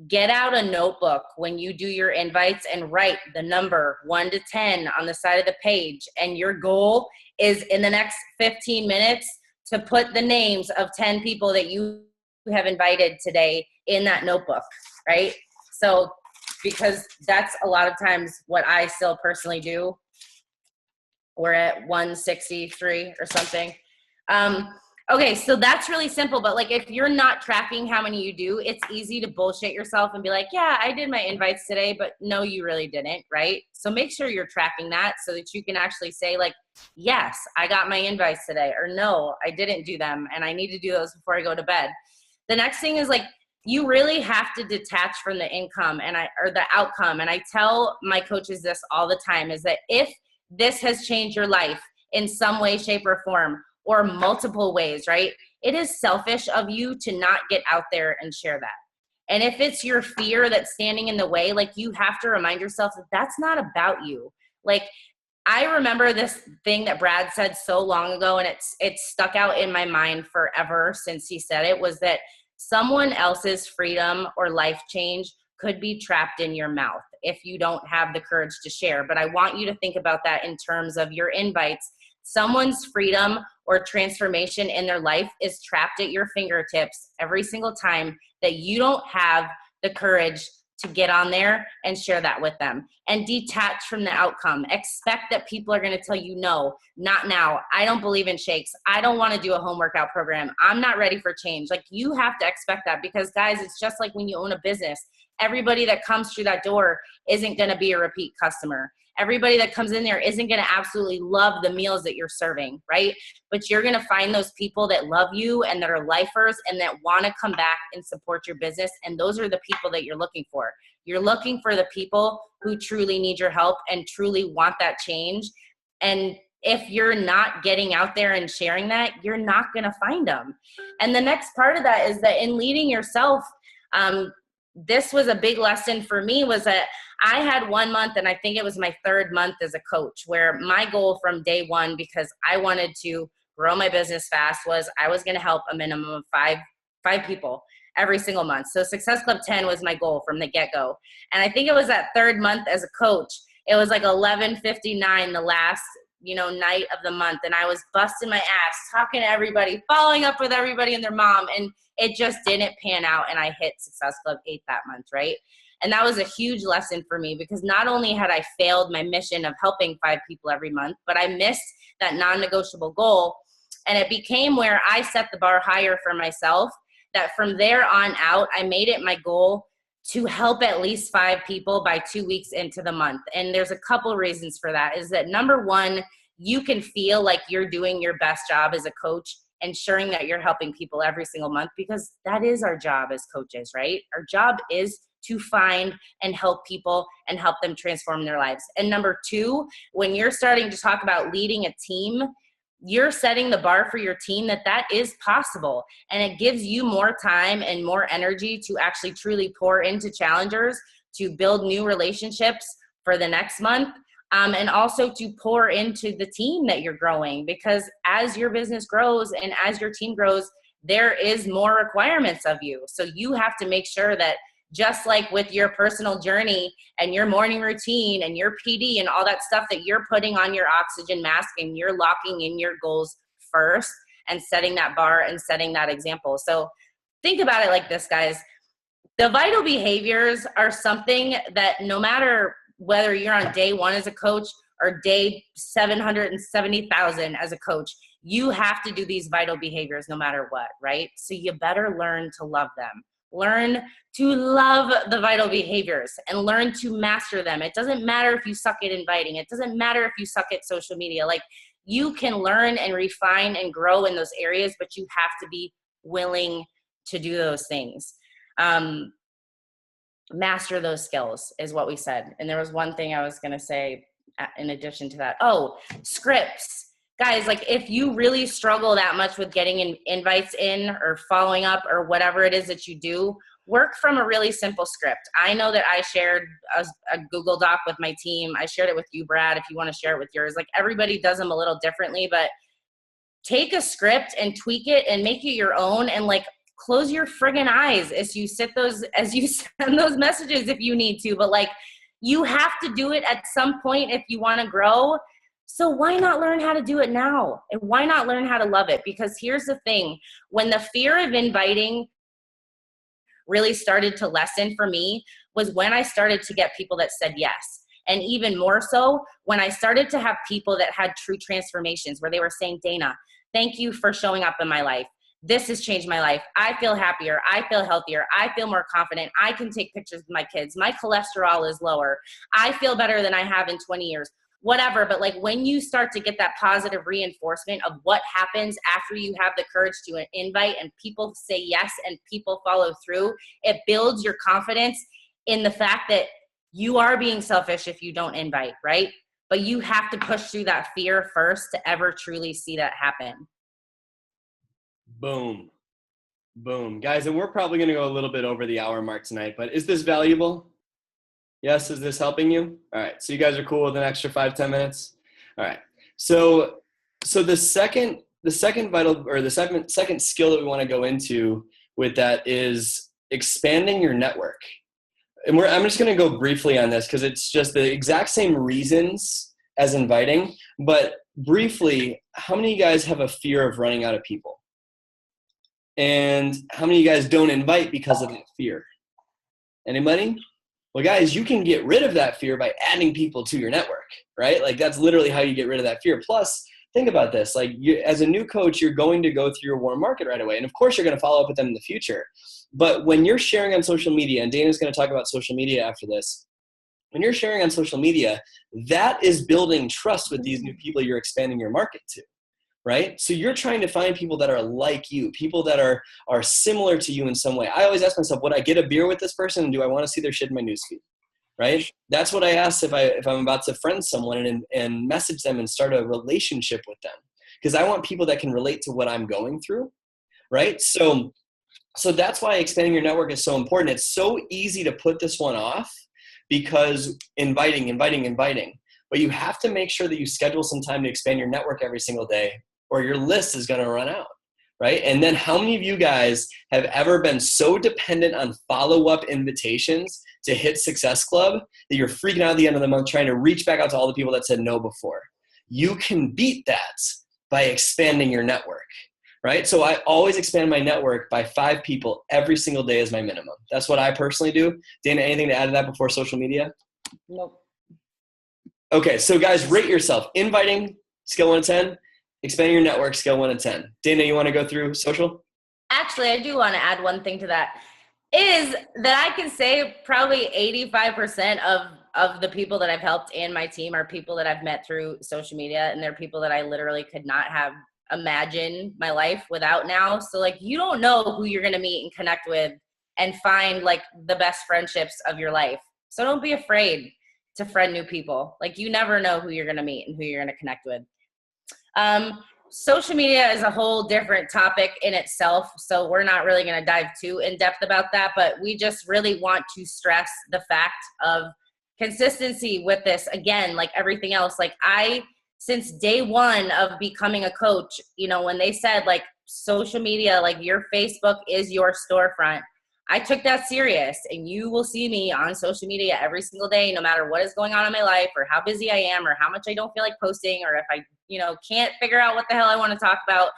get out a notebook when you do your invites and write the number 1 to 10 on the side of the page. And your goal is in the next 15 minutes to put the names of 10 people that you have invited today in that notebook, right? So, because that's a lot of times what I still personally do. We're at 163 or something. Okay, so that's really simple, but like if you're not tracking how many you do, it's easy to bullshit yourself and be like, yeah, I did my invites today, but no, you really didn't, right? So make sure you're tracking that so that you can actually say like, yes, I got my invites today, or no, I didn't do them and I need to do those before I go to bed. The next thing is like, you really have to detach from the income or the outcome. And I tell my coaches this all the time, is that if this has changed your life in some way, shape, or form, or multiple ways, right? It is selfish of you to not get out there and share that. And if it's your fear that's standing in the way, like you have to remind yourself that that's not about you. Like, I remember this thing that Brad said so long ago, and it's stuck out in my mind forever since he said it, was that someone else's freedom or life change could be trapped in your mouth if you don't have the courage to share. But I want you to think about that in terms of your invites. Someone's freedom or transformation in their life is trapped at your fingertips every single time that you don't have the courage to get on there and share that with them, and detach from the outcome. Expect that people are going to tell you, no, not now. I don't believe in shakes. I don't want to do a home workout program. I'm not ready for change. Like, you have to expect that, because guys, it's just like when you own a business. Everybody that comes through that door isn't going to be a repeat customer. Everybody that comes in there isn't going to absolutely love the meals that you're serving, right? But you're going to find those people that love you and that are lifers and that want to come back and support your business. And those are the people that you're looking for. You're looking for the people who truly need your help and truly want that change. And if you're not getting out there and sharing that, you're not going to find them. And the next part of that is that in leading yourself, this was a big lesson for me, was that I had 1 month, and I think it was my 3rd month as a coach, where my goal from day one, because I wanted to grow my business fast, was I was going to help a minimum of five people every single month. So Success Club 10 was my goal from the get-go. And I think it was that 3rd month as a coach, it was like 11:59 the last night of the month, and I was busting my ass, talking to everybody, following up with everybody and their mom, and it just didn't pan out, and I hit Success Club 8 that month, right? And that was a huge lesson for me, because not only had I failed my mission of helping 5 people every month, but I missed that non-negotiable goal, and it became where I set the bar higher for myself, that from there on out, I made it my goal to help at least 5 people by 2 weeks into the month. And there's a couple reasons for that. Is that, number one, you can feel like you're doing your best job as a coach, ensuring that you're helping people every single month, because that is our job as coaches, right? Our job is to find and help people and help them transform their lives. And number two, when you're starting to talk about leading a team, you're setting the bar for your team that is possible. And it gives you more time and more energy to actually truly pour into challengers, to build new relationships for the next month, and also to pour into the team that you're growing. Because as your business grows and as your team grows, there is more requirements of you. So you have to make sure that, just like with your personal journey and your morning routine and your PD and all that stuff, that you're putting on your oxygen mask and you're locking in your goals first and setting that bar and setting that example. So think about it like this, guys. The vital behaviors are something that no matter whether you're on day 1 as a coach or day 770,000 as a coach, you have to do these vital behaviors no matter what, right? So you better learn to love them. Learn to love the vital behaviors and learn to master them. It doesn't matter if you suck at inviting. It doesn't matter if you suck at social media. Like, you can learn and refine and grow in those areas, but you have to be willing to do those things. Master those skills is what we said. And there was one thing I was going to say in addition to that. Oh, scripts. Guys, like, if you really struggle that much with getting invites in or following up or whatever it is that you do, work from a really simple script. I know that I shared a Google Doc with my team. I shared it with you, Brad, if you want to share it with yours. Like, everybody does them a little differently, but take a script and tweak it and make it your own, and like, close your friggin' eyes as you send those messages if you need to. But like, you have to do it at some point if you want to grow. So why not learn how to do it now? And why not learn how to love it? Because here's the thing, when the fear of inviting really started to lessen for me was when I started to get people that said yes. And even more so when I started to have people that had true transformations, where they were saying, Dana, thank you for showing up in my life. This has changed my life. I feel happier. I feel healthier. I feel more confident. I can take pictures with my kids. My cholesterol is lower. I feel better than I have in 20 years. Whatever. But like, when you start to get that positive reinforcement of what happens after you have the courage to invite and people say yes and people follow through, it builds your confidence in the fact that you are being selfish if you don't invite, right? But you have to push through that fear first to ever truly see that happen. Boom. Boom. Guys, and we're probably going to go a little bit over the hour mark tonight, but is this valuable? Yes, is this helping you? All right, so you guys are cool with an extra 5-10 minutes? All right. So the second vital, or the second skill that we want to go into with that is expanding your network. And I'm just going to go briefly on this because it's just the exact same reasons as inviting, but briefly, how many of you guys have a fear of running out of people? And how many of you guys don't invite because of that fear? Anybody? Well, guys, you can get rid of that fear by adding people to your network, right? Like, that's literally how you get rid of that fear. Plus, think about this. Like, as a new coach, you're going to go through your warm market right away. And of course, you're going to follow up with them in the future. But when you're sharing on social media, and Dana's going to talk about social media after this, when you're sharing on social media, that is building trust with these new people you're expanding your market to. Right? So you're trying to find people that are like you, people that are similar to you in some way. I always ask myself, would I get a beer with this person? And do I want to see their shit in my newsfeed? Right? That's what I ask if I'm about to friend someone and message them and start a relationship with them. Because I want people that can relate to what I'm going through. Right? So that's why expanding your network is so important. It's so easy to put this one off because inviting. But you have to make sure that you schedule some time to expand your network every single day, or your list is going to run out, right? And then how many of you guys have ever been so dependent on follow-up invitations to hit Success Club that you're freaking out at the end of the month trying to reach back out to all the people that said no before? You can beat that by expanding your network, right? So I always expand my network by 5 people every single day as my minimum. That's what I personally do. Dana, anything to add to that before social media? Nope. Okay, so guys, rate yourself. Inviting, scale 1 to 10. Expanding your network, scale 1 to 10. Dana, you want to go through social? Actually, I do want to add one thing to that, is that I can say probably 85% of the people that I've helped in my team are people that I've met through social media, and they're people that I literally could not have imagined my life without now. So like, you don't know who you're going to meet and connect with and find like the best friendships of your life. So don't be afraid to friend new people. Like, you never know who you're going to meet and who you're going to connect with. social media is a whole different topic in itself. So we're not really going to dive too in depth about that, but we just really want to stress the fact of consistency with this. Again, like everything else, like since day one of becoming a coach, you know, when they said like social media, like your Facebook is your storefront, I took that serious, and you will see me on social media every single day, no matter what is going on in my life or how busy I am or how much I don't feel like posting, or if I, you know, can't figure out what the hell I want to talk about.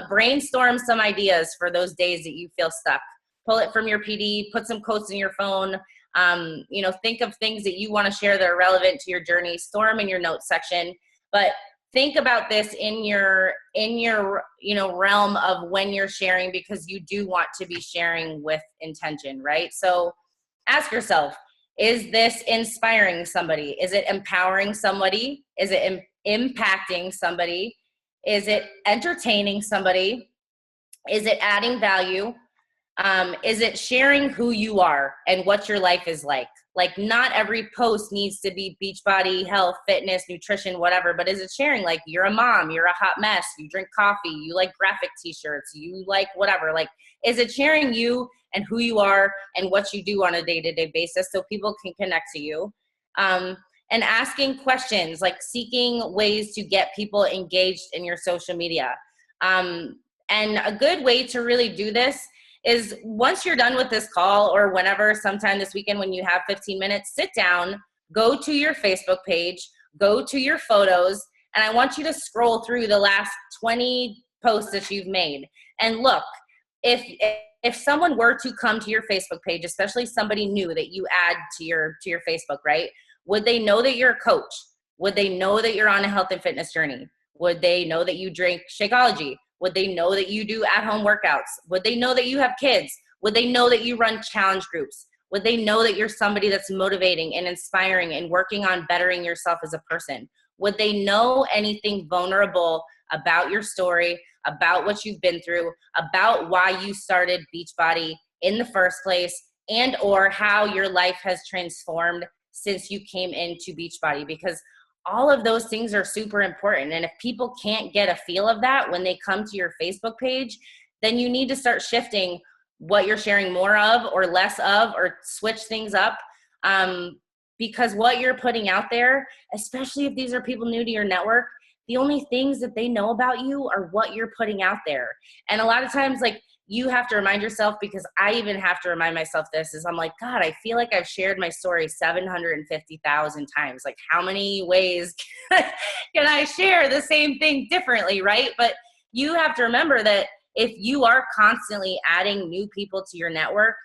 Brainstorm some ideas for those days that you feel stuck. Pull it from your PD, put some quotes in your phone. You know, think of things that you want to share that are relevant to your journey, store them in your notes section. But think about this in your, you know, realm of when you're sharing, because you do want to be sharing with intention, right? So ask yourself, is this inspiring somebody? Is it empowering somebody? Is it impacting somebody? Is it entertaining somebody? Is it adding value? Is it sharing who you are and what your life is like? Like, not every post needs to be Beachbody, health, fitness, nutrition, whatever, but is it sharing like you're a mom, you're a hot mess, you drink coffee, you like graphic t-shirts, you like whatever? Like, is it sharing you and who you are and what you do on a day-to-day basis so people can connect to you? And asking questions, like seeking ways to get people engaged in your social media. And a good way to really do this is, once you're done with this call, or whenever, sometime this weekend when you have 15 minutes, sit down, go to your Facebook page, go to your photos, and I want you to scroll through the last 20 posts that you've made. And look, if someone were to come to your Facebook page, especially somebody new that you add to your Facebook, right? Would they know that you're a coach? Would they know that you're on a health and fitness journey? Would they know that you drink Shakeology? Would they know that you do at-home workouts? Would they know that you have kids? Would they know that you run challenge groups? Would they know that you're somebody that's motivating and inspiring and working on bettering yourself as a person? Would they know anything vulnerable about your story, about what you've been through, about why you started Beachbody in the first place, and or how your life has transformed since you came into Beachbody? Because all of those things are super important. And if people can't get a feel of that when they come to your Facebook page, then you need to start shifting what you're sharing more of or less of, or switch things up. Because what you're putting out there, especially if these are people new to your network, the only things that they know about you are what you're putting out there. And a lot of times, like, you have to remind yourself, because I even have to remind myself this, is I'm like, God, I feel like I've shared my story 750,000 times. Like, how many ways can I share the same thing differently, right? But you have to remember that if you are constantly adding new people to your network,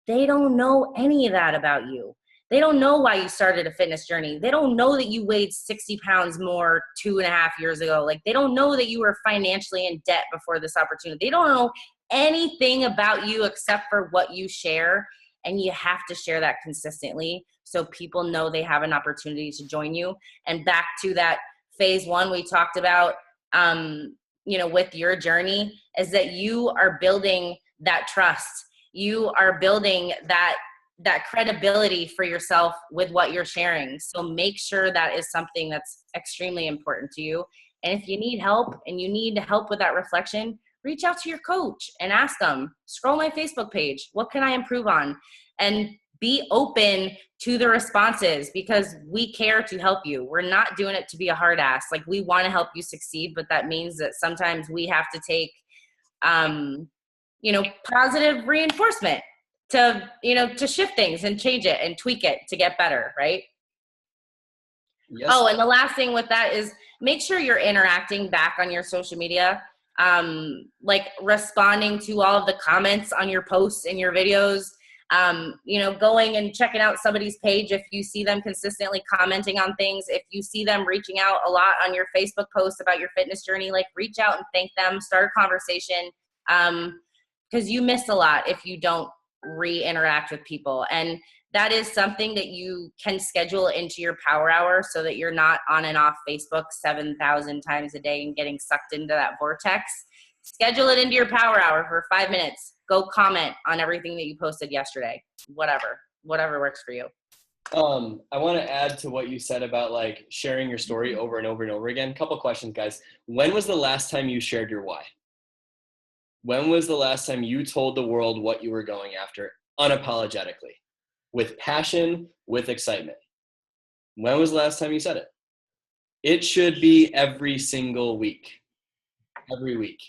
they don't know any of that about you. They don't know why you started a fitness journey. They don't know that you weighed 60 pounds more 2.5 years ago. Like, they don't know that you were financially in debt before this opportunity. They don't know anything about you except for what you share. And you have to share that consistently so people know they have an opportunity to join you. And back to that phase one we talked about, you know, with your journey, is that you are building that trust. You are building that credibility for yourself with what you're sharing. So make sure that is something that's extremely important to you. And if you need help and you need help with that reflection, reach out to your coach and ask them, scroll my Facebook page. What can I improve on? And be open to the responses, because we care to help you. We're not doing it to be a hard ass. Like, we want to help you succeed, but that means that sometimes we have to take, you know, positive reinforcement to, you know, to shift things and change it and tweak it to get better, right? Yes. Oh, and the last thing with that is, make sure you're interacting back on your social media, like responding to all of the comments on your posts and your videos, you know, going and checking out somebody's page if you see them consistently commenting on things. If you see them reaching out a lot on your Facebook posts about your fitness journey, like, reach out and thank them, start a conversation, because you miss a lot if you don't re-interact with people. And that is something that you can schedule into your power hour so that you're not on and off Facebook 7,000 times a day and getting sucked into that vortex. Schedule it into your power hour for 5 minutes. Go comment on everything that you posted yesterday. Whatever works for you. I want to add to what you said about like sharing your story over and over and over again. Couple questions, guys. When was the last time you shared your why? When was the last time you told the world what you were going after unapologetically, with passion, with excitement? When was the last time you said it? It should be every single week. Every week.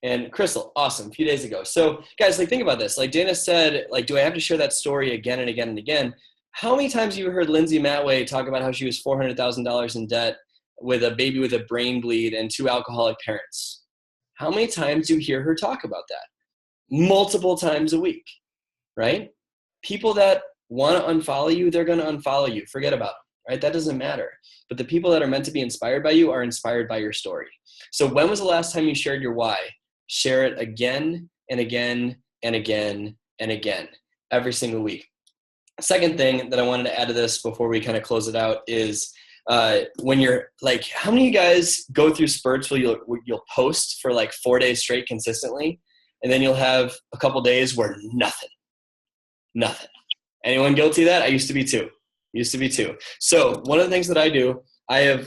And Crystal, awesome, a few days ago. So guys, like think about this. Like Dana said, like, do I have to share that story again and again and again? How many times have you heard Lindsay Matway talk about how she was $400,000 in debt with a baby with a brain bleed and 2 alcoholic parents? How many times do you hear her talk about that? Multiple times a week, right? People that want to unfollow you, they're going to unfollow you. Forget about them, right? That doesn't matter. But the people that are meant to be inspired by you are inspired by your story. So when was the last time you shared your why? Share it again and again and again and again, every single week. Second thing that I wanted to add to this before we kind of close it out is when you're like, how many of you guys go through spurts where you'll post for like 4 days straight consistently, and then you'll have a couple days where nothing. Anyone guilty of that? I used to be too. So one of the things that I do,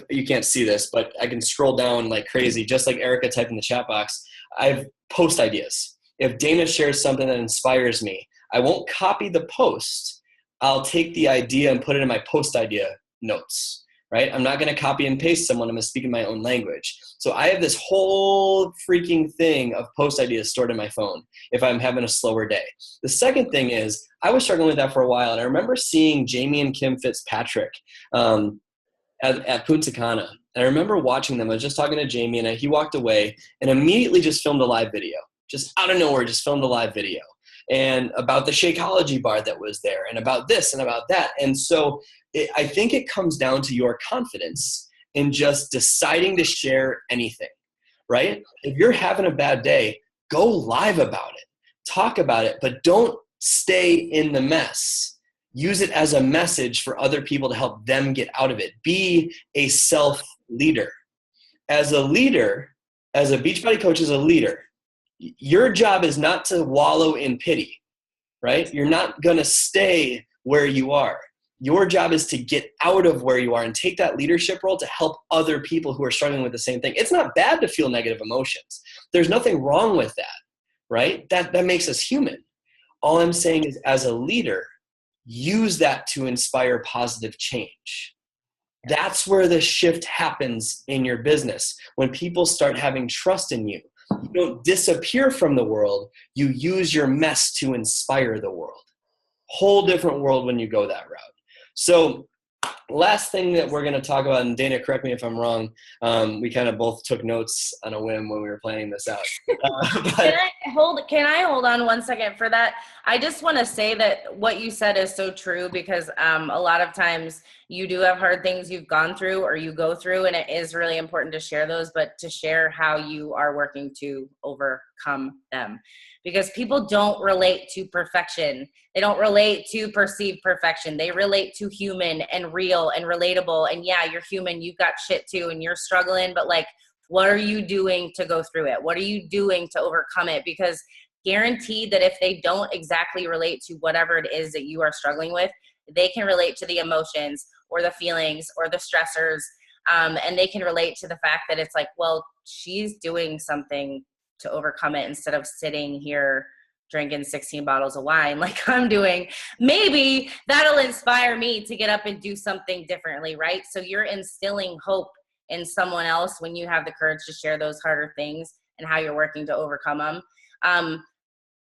you can't see this, but I can scroll down like crazy, just like Erica typed in the chat box. I have post ideas. If Dana shares something that inspires me, I won't copy the post. I'll take the idea and put it in my post idea notes, right? I'm not going to copy and paste someone. I'm going to speak in my own language. So I have this whole freaking thing of post ideas stored in my phone if I'm having a slower day. The second thing is I was struggling with that for a while. And I remember seeing Jamie and Kim Fitzpatrick at Punta Cana. And I remember watching them. I was just talking to Jamie, and he walked away and immediately just filmed a live video. Just out of nowhere, just filmed a live video. And about the Shakeology bar that was there, and about this and about that. And so I think it comes down to your confidence in just deciding to share anything, right? If you're having a bad day, go live about it. Talk about it, but don't stay in the mess. Use it as a message for other people to help them get out of it. Be a self-leader. As a leader, as a Beachbody coach, as a leader, your job is not to wallow in pity, right? You're not going to stay where you are. Your job is to get out of where you are and take that leadership role to help other people who are struggling with the same thing. It's not bad to feel negative emotions. There's nothing wrong with that, right? That makes us human. All I'm saying is, as a leader, use that to inspire positive change. That's where the shift happens in your business. When people start having trust in you, you don't disappear from the world. You use your mess to inspire the world. Whole different world when you go that route. So last thing that we're going to talk about, and Dana, correct me if I'm wrong, we kind of both took notes on a whim when we were planning this out. Can I hold on 1 second for that? I just want to say that what you said is so true, because a lot of times you do have hard things you've gone through or you go through, and it is really important to share those, but to share how you are working to overcome them. Because people don't relate to perfection. They don't relate to perceived perfection. They relate to human and real and relatable. And yeah, you're human. You've got shit too, and you're struggling. But like, what are you doing to go through it? What are you doing to overcome it? Because guaranteed that if they don't exactly relate to whatever it is that you are struggling with, they can relate to the emotions or the feelings or the stressors. And they can relate to the fact that it's like, well, she's doing something to overcome it instead of sitting here drinking 16 bottles of wine like I'm doing. Maybe that'll inspire me to get up and do something differently, right? So you're instilling hope in someone else when you have the courage to share those harder things and how you're working to overcome them.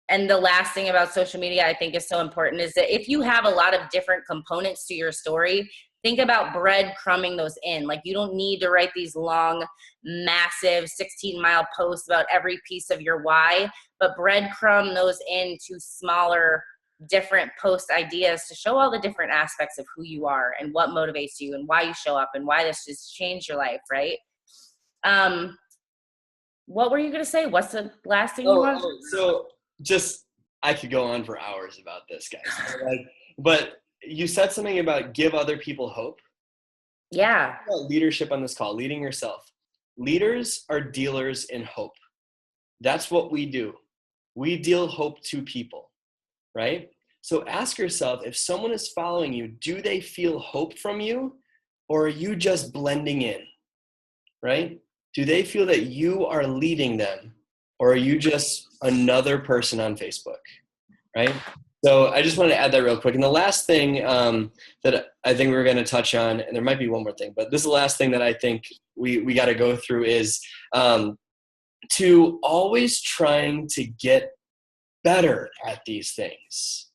And the last thing about social media I think is so important is that if you have a lot of different components to your story, think about breadcrumbing those in. Like, you don't need to write these long, massive 16-mile posts about every piece of your why, but breadcrumb those into smaller, different post ideas to show all the different aspects of who you are and what motivates you and why you show up and why this has changed your life, right? What were you going to say? What's the last thing you want? So just, I could go on for hours about this, guys. But you said something about give other people hope. Yeah. About leadership on this call, leading yourself. Leaders are dealers in hope. That's what we do. We deal hope to people, right? So ask yourself, if someone is following you, do they feel hope from you, or are you just blending in, right? Do they feel that you are leading them, or are you just another person on Facebook, right? So I just wanted to add that real quick. And the last thing that I think we're going to touch on, and there might be one more thing, but this is the last thing that I think we got to go through, is to always trying to get better at these things,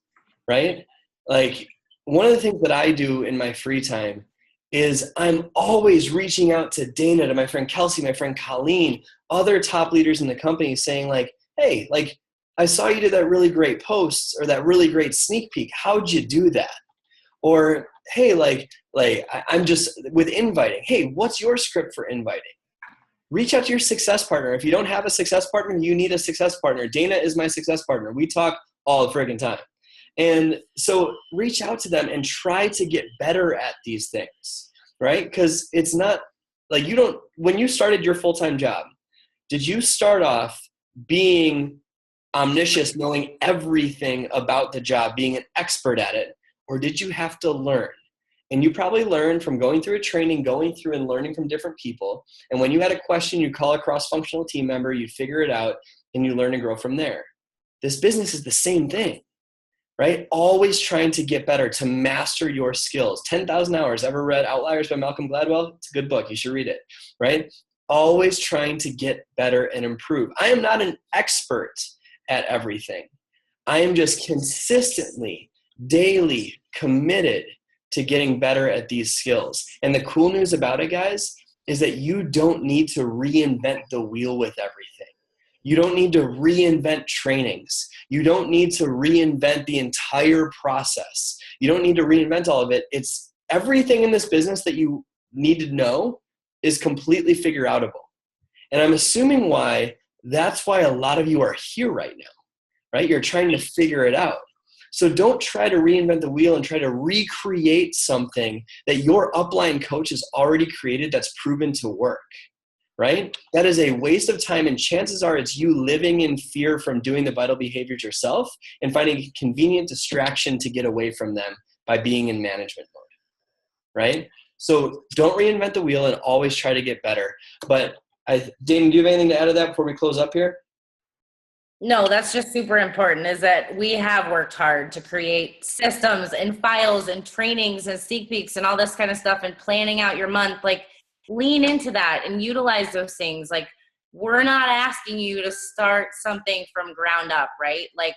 right? Like, one of the things that I do in my free time is I'm always reaching out to Dana, to my friend Kelsey, my friend Colleen, other top leaders in the company, saying like, hey, like, I saw you did that really great post or that really great sneak peek. How'd you do that? Or, hey, I'm just with inviting. Hey, what's your script for inviting? Reach out to your success partner. If you don't have a success partner, you need a success partner. Dana is my success partner. We talk all the friggin' time. And so reach out to them and try to get better at these things, right? Because it's not like when you started your full-time job, did you start off being omniscient, knowing everything about the job, being an expert at it? Or did you have to learn? And you probably learned from going through a training, going through and learning from different people. And when you had a question, you call a cross-functional team member, you figure it out, and you learn and grow from there. This business is the same thing, right? Always trying to get better, to master your skills. 10,000 Hours. Ever read Outliers by Malcolm Gladwell? It's a good book. You should read it, right? Always trying to get better and improve. I am not an expert at everything. I am just consistently, daily committed to getting better at these skills. And the cool news about it, guys, is that you don't need to reinvent the wheel with everything. You don't need to reinvent trainings. You don't need to reinvent the entire process. You don't need to reinvent all of it. It's everything in this business that you need to know is completely figure outable. And I'm assuming that's why a lot of you are here right now, right? You're trying to figure it out. So don't try to reinvent the wheel and try to recreate something that your upline coach has already created that's proven to work, right? That is a waste of time, and chances are it's you living in fear from doing the vital behaviors yourself and finding a convenient distraction to get away from them by being in management mode, right? So don't reinvent the wheel and always try to get better. But Dana, do you have anything to add to that before we close up here? No, that's just super important, is that we have worked hard to create systems and files and trainings and sneak peeks and all this kind of stuff, and planning out your month. Like, lean into that and utilize those things. Like, we're not asking you to start something from ground up, right? Like,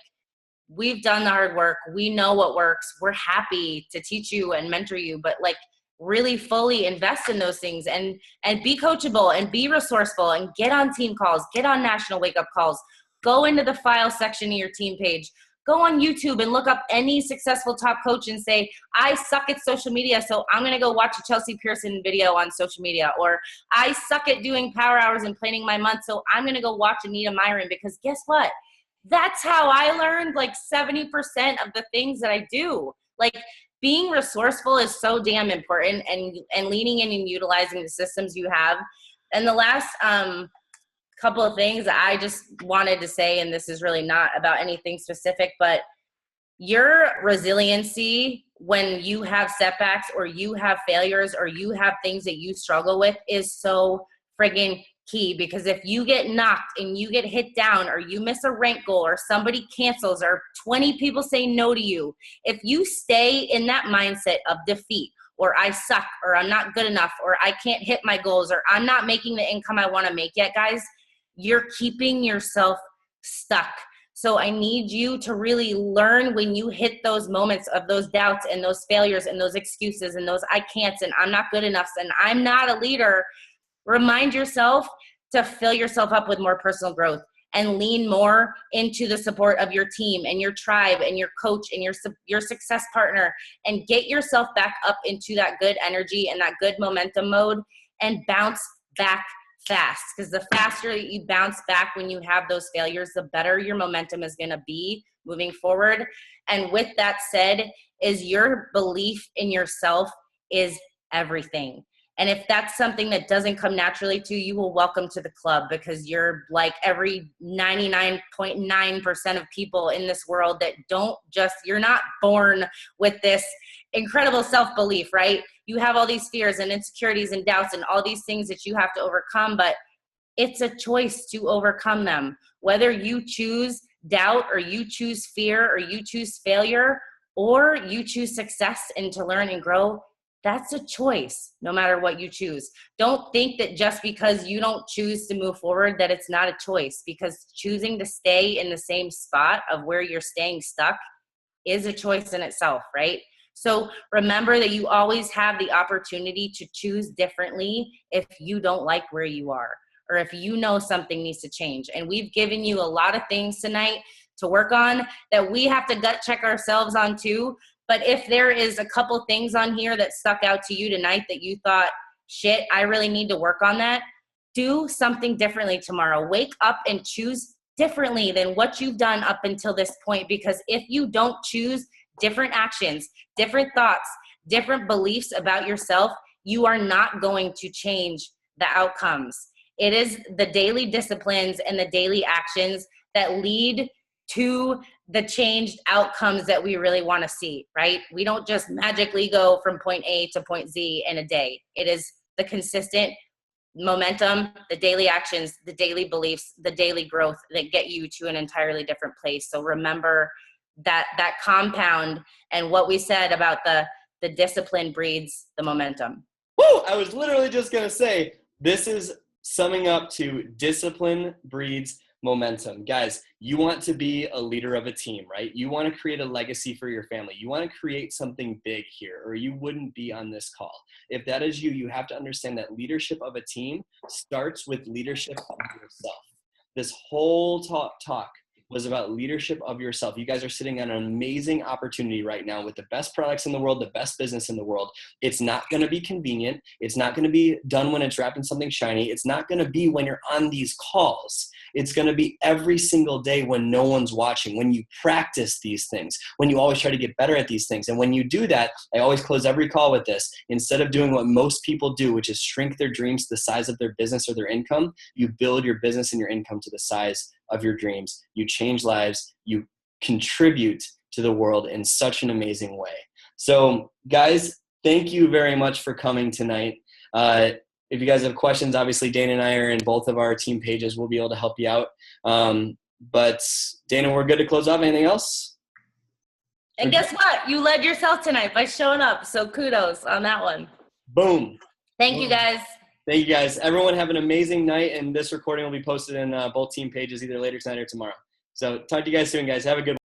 we've done the hard work. We know what works. We're happy to teach you and mentor you, but like, really fully invest in those things and be coachable and be resourceful and get on team calls, get on national wake up calls. Go into the file section of your team page. Go on YouTube and look up any successful top coach and say, I suck at social media, so I'm going to go watch a Chelsea Pearson video on social media. Or I suck at doing power hours and planning my month, so I'm going to go watch Anita Myron, because guess what? That's how I learned like 70% of the things that I do. Like, being resourceful is so damn important, and leaning in and utilizing the systems you have. And the last couple of things I just wanted to say, and this is really not about anything specific, but your resiliency when you have setbacks or you have failures or you have things that you struggle with is so friggin' key. Because if you get knocked and you get hit down, or you miss a rank goal, or somebody cancels, or 20 people say no to you, if you stay in that mindset of defeat, or I suck, or I'm not good enough, or I can't hit my goals, or I'm not making the income I want to make yet, guys, you're keeping yourself stuck. So I need you to really learn, when you hit those moments of those doubts and those failures and those excuses and those I can't and I'm not good enough and I'm not a leader, remind yourself to fill yourself up with more personal growth and lean more into the support of your team and your tribe and your coach and your success partner, and get yourself back up into that good energy and that good momentum mode, and bounce back fast. Because the faster that you bounce back when you have those failures, the better your momentum is going to be moving forward. And with that said, is your belief in yourself is everything. And if that's something that doesn't come naturally to you, you will welcome to the club, because you're like every 99.9% of people in this world that you're not born with this incredible self-belief, right? You have all these fears and insecurities and doubts and all these things that you have to overcome, but it's a choice to overcome them. Whether you choose doubt or you choose fear or you choose failure or you choose success and to learn and grow, that's a choice, no matter what you choose. Don't think that just because you don't choose to move forward that it's not a choice, because choosing to stay in the same spot of where you're staying stuck is a choice in itself, right? So remember that you always have the opportunity to choose differently if you don't like where you are, or if you know something needs to change. And we've given you a lot of things tonight to work on that we have to gut check ourselves on too. But if there is a couple things on here that stuck out to you tonight that you thought, shit, I really need to work on that, do something differently tomorrow. Wake up and choose differently than what you've done up until this point. Because if you don't choose different actions, different thoughts, different beliefs about yourself, you are not going to change the outcomes. It is the daily disciplines and the daily actions that lead to the changed outcomes that we really want to see, right? We don't just magically go from point A to point Z in a day. It is the consistent momentum, the daily actions, the daily beliefs, the daily growth that get you to an entirely different place. So remember that compound, and what we said about the discipline breeds the momentum. Woo! I was literally just going to say, this is summing up to discipline breeds momentum. Guys, you want to be a leader of a team, right? You want to create a legacy for your family. You want to create something big here, or you wouldn't be on this call. If that is you, you have to understand that leadership of a team starts with leadership of yourself. This whole talk was about leadership of yourself. You guys are sitting on an amazing opportunity right now with the best products in the world, the best business in the world. It's not going to be convenient. It's not going to be done when it's wrapped in something shiny. It's not going to be when you're on these calls. It's going to be every single day when no one's watching, when you practice these things, when you always try to get better at these things. And when you do that, I always close every call with this. Instead of doing what most people do, which is shrink their dreams to the size of their business or their income, you build your business and your income to the size of your dreams. You change lives. You contribute to the world in such an amazing way. So guys, thank you very much for coming tonight. If you guys have questions, obviously Dana and I are in both of our team pages. We'll be able to help you out. But Dana, we're good to close off. Anything else? And guess what? You led yourself tonight by showing up. So kudos on that one. Boom. Thank you guys. Thank you guys. Everyone have an amazing night. And this recording will be posted in both team pages either later tonight or tomorrow. So talk to you guys soon, guys. Have a good one.